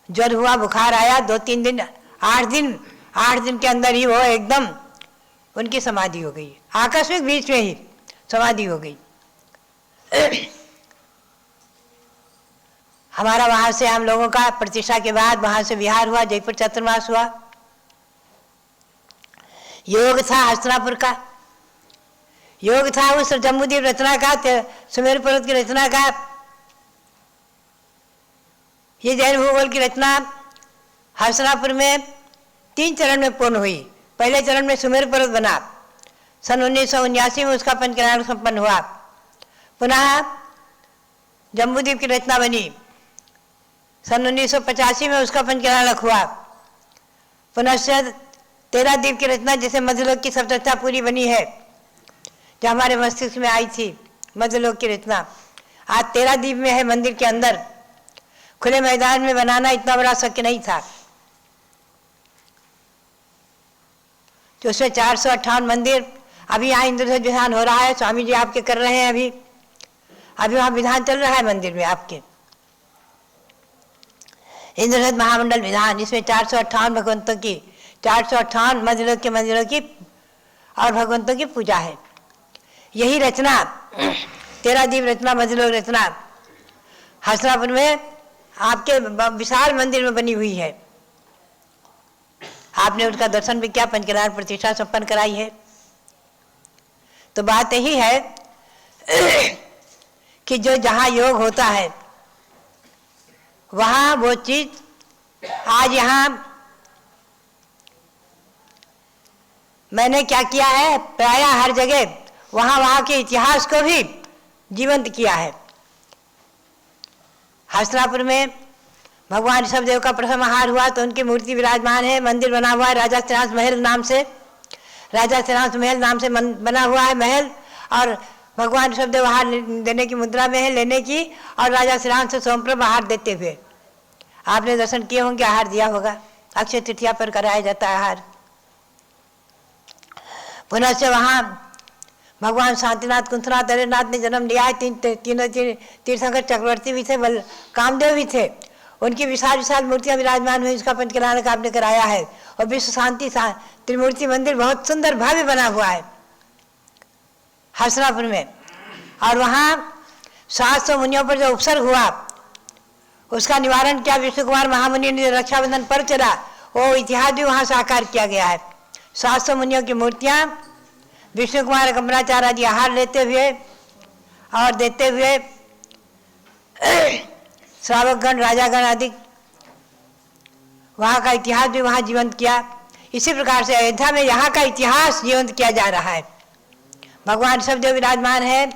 ज्वर हुआ, बुखार आया, 2-3 दिन, 8 दिन के अंदर ही वो एकदम उनकी समाधि हो गई। आकस्मिक बीच में ही समाधि हो गई। हमारा वहां से, हम लोगों का प्रतिष्ठा के बाद वहां से विहार हुआ, जयपुर चतुर्मास हुआ। योग था हस्तिनापुर का, योग था उस जम्बूद्वीप रचना का, सुमेरु पर्वत की रचना का। ये जैन भूगोल की रचना हस्तिनापुर में 3 चरण में पूर्ण हुई। पहले चरण में सुमेरु पर्वत बना, सन 1979 में उसका पंचकल्याण संपन्न हुआ। पुनः जम्बूद्वीप की रचना बनी, सन 1985 में उसका पंचकल्याणक हुआ। पुनश्च तेराद्वीप की रचना, जैसे मध्यलोक की सब रचना पूरी बनी है, जो हमारे मस्तिष्क में आई थी, मध्यलोक की रचना आज तेराद्वीप में है, मंदिर के अंदर। खुले मैदान में बनाना इतना बड़ा शक्य नहीं था। तो उसमें 458 मंदिर, अभी यहाँ इंद्रधनुष विधान हो रहा है, स्वामी जी आपके कर रहे हैं, अभी वहाँ विधान चल रहा है मंदिर में आपके, इंद्रधनुष महामंडल विधान। इसमें 458 भगवंतों की, 458 मध्यलोक के मंदिरों की और भगवंतों की पूजा है। यही रचना, तेराद्वीप रचना, मध्यलोक रचना हस्तिनापुर में आपके विशाल मंदिर में बनी हुई है। आपने उसका दर्शन भी किया, पंचकल्याण प्रतिष्ठा संपन्न कराई है। तो बात यही है कि जो जहाँ योग होता है वहाँ वो चीज आज यहाँ मैंने क्या किया है, प्रायः हर जगह वहाँ के इतिहास को भी जीवंत किया है। हस्तिनापुर में भगवान ऋषभदेव का प्रथम आहार हुआ तो उनकी मूर्ति विराजमान है, मंदिर बना हुआ है राजा श्रीनाथ महल नाम से, राजा श्रीनाथ महल नाम से बना हुआ है महल। और भगवान ऋषभदेव आहार देने की मुद्रा में है, लेने की, और राजा श्रीनाथ से सोमप्रभ आहार देते हुए आपने दर्शन किए होंगे, आहार दिया होगा। अक्षय तृतीया पर कराया जाता है आहार। पुनः से वहाँ भगवान शांतिनाथ, कुंथनाथ, हरिनाथ ने जन्म लिया है। तीनों तीर्थंकर चक्रवर्ती भी थे, कामदेव भी थे, उनकी विशाल विशाल मूर्तियां विराजमान हुई। उसका पंचकल्याणक आपने कराया है। और विश्व शांति त्रिमूर्ति मंदिर बहुत सुंदर भव्य बना हुआ है हस्तिनापुर में। और वहाँ 700 मुनियों पर जो उपसर्ग हुआ उसका निवारण किया विष्णु कुमार महामुनि ने। रक्षाबंधन पर्व चला, वो इतिहास भी वहाँ साकार किया गया है। 700 मुनियों की मूर्तियाँ, विष्णु कुमार कमलाचार्य आदि आहार लेते हुए और देते हुए, श्रावकगण, राजागण आदि, वहाँ का इतिहास भी वहाँ जीवंत किया। इसी प्रकार से अयोध्या में यहाँ का इतिहास जीवंत किया जा रहा है। भगवान ऋषभदेव विराजमान है।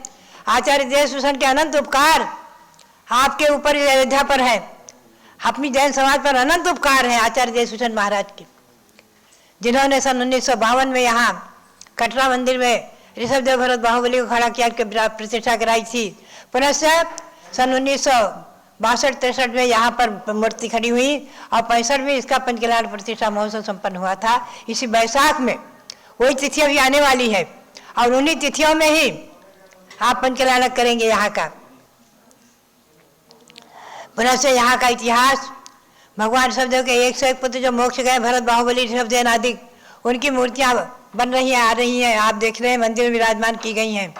आचार्य देशभूषण के अनंत उपकार आपके ऊपर अयोध्या पर है, अपनी जैन समाज पर अनंत उपकार है आचार्य देशभूषण महाराज के, जिन्होंने सन 1952 में यहाँ कटरा मंदिर में ऋषभदेव भरत बाहुबली को खड़ा किया, प्रतिष्ठा कराई थी। पुनः सन 1962-63 में यहाँ पर मूर्ति खड़ी हुई और 65 में इसका पंचकल्याण प्रतिष्ठा महोत्सव संपन्न हुआ था। इसी बैसाख में वही तिथि अभी आने वाली है और उन्हीं तिथियों में ही आप पंचकल्याणक करेंगे यहाँ का। पुनः से यहाँ का इतिहास भगवान शब्दों के 101 पुत्र जो मोक्ष गए, भरत बाहुबली शब्द अनादिक, उनकी मूर्तियाँ बन रही हैं, आ रही हैं, आप देख रहे हैं, मंदिर में विराजमान की गई हैं।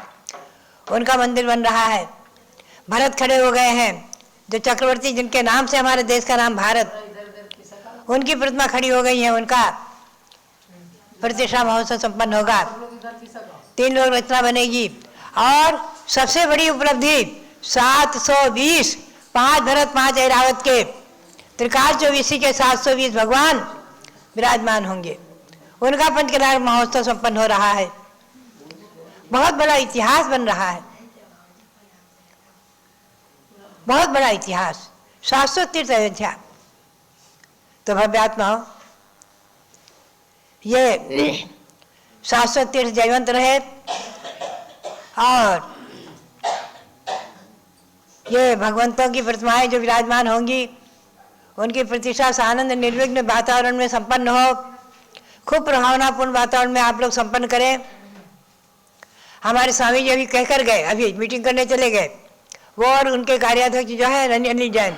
उनका मंदिर बन रहा है। भरत खड़े हो गए हैं, जो चक्रवर्ती जिनके नाम से हमारे देश का नाम भारत, उनकी प्रतिमा खड़ी हो गई है। उनका प्रतिष्ठा महोत्सव संपन्न होगा। 3 लोक रचना बनेगी। और सबसे बड़ी उपलब्धि 720, 5 भरत 5 ऐरावत के त्रिकाल 24 के 720 भगवान विराजमान होंगे। उनका पंचकराग महोत्सव संपन्न हो रहा है। बहुत बड़ा इतिहास बन रहा है, बहुत बड़ा इतिहास। 700 तीर्थ अयोध्या तो भव्यात्मा हो। ये 700 तीर्थ जयवंत रहे और ये भगवंतों की प्रतिमाएं जो विराजमान होंगी, उनकी प्रतिष्ठा से आनंद निर्विघ्न वातावरण में संपन्न हो। खूब प्रभावनापूर्ण वातावरण में आप लोग संपन्न करें। हमारे स्वामी जी अभी कहकर गए, अभी मीटिंग करने चले गए, वो और उनके कार्याध्यक्ष जो है अनिल जैन,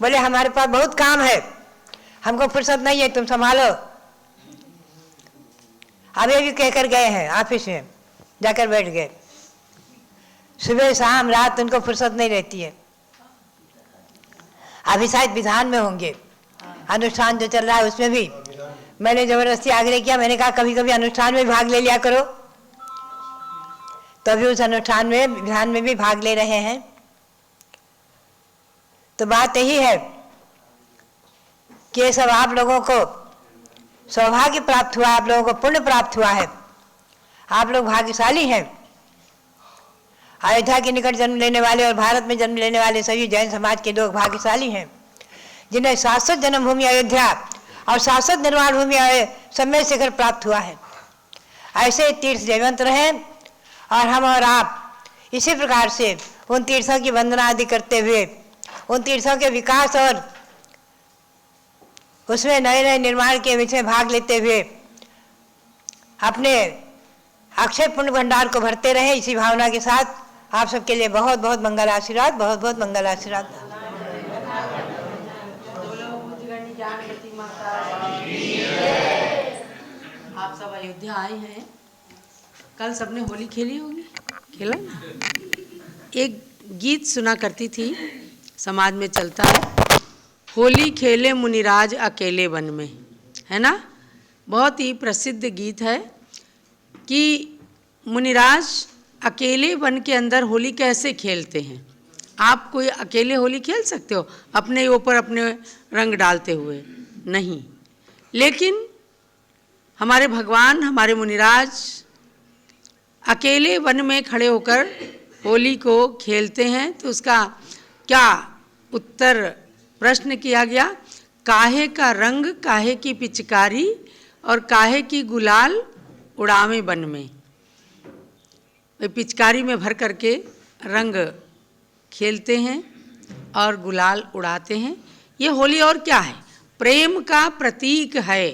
बोले हमारे पास बहुत काम है, हमको फुर्सत नहीं है, तुम संभालो। अभी भी कहकर गए हैं, ऑफिस में जाकर बैठ गए। सुबह शाम रात उनको फुर्सत नहीं रहती है। अभी शायद विधान में होंगे, अनुष्ठान जो चल रहा है उसमें भी मैंने जबरदस्ती आग्रह किया। मैंने कहा कभी कभी अनुष्ठान में भाग ले लिया करो, तभी उस अनुष्ठान में विधान में भी भाग ले रहे हैं। तो बात यही है कि ये सब आप लोगों को सौभाग्य प्राप्त हुआ, आप लोगों को पुण्य प्राप्त हुआ है। आप लोग भाग्यशाली हैं। अयोध्या के निकट जन्म लेने वाले और भारत में जन्म लेने वाले सभी जैन समाज के लोग भाग्यशाली हैं, जिन्हें शाश्वत जन्मभूमि अयोध्या और शाश्वत निर्माण भूमि समय शिखर प्राप्त हुआ है। ऐसे तीर्थ जयवंत रहें और हम और आप इसी प्रकार से उन तीर्थों की वंदना आदि करते हुए, उन तीर्थों के विकास और उसमें नए नए निर्माण के विषय भाग लेते हुए अपने अक्षय पुण्य भंडार को भरते रहे। इसी भावना के साथ आप सबके लिए बहुत बहुत मंगल आशीर्वाद, बहुत बहुत मंगल आशीर्वाद। आप सब अयोध्या आए हैं, कल सबने होली खेली होगी, खेला ना? एक गीत सुना करती थी, समाज में चलता है, होली खेले मुनिराज अकेले वन में, है ना? बहुत ही प्रसिद्ध गीत है कि मुनिराज अकेले वन के अंदर होली कैसे खेलते हैं। आप कोई अकेले होली खेल सकते हो अपने ऊपर अपने रंग डालते हुए? नहीं। लेकिन हमारे भगवान, हमारे मुनिराज अकेले वन में खड़े होकर होली को खेलते हैं। तो उसका क्या उत्तर प्रश्न किया गया? काहे का रंग, काहे की पिचकारी और काहे की गुलाल उड़ावे बन में। पिचकारी में भर करके रंग खेलते हैं और गुलाल उड़ाते हैं। ये होली और क्या है? प्रेम का प्रतीक है।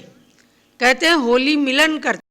कहते हैं होली मिलन करते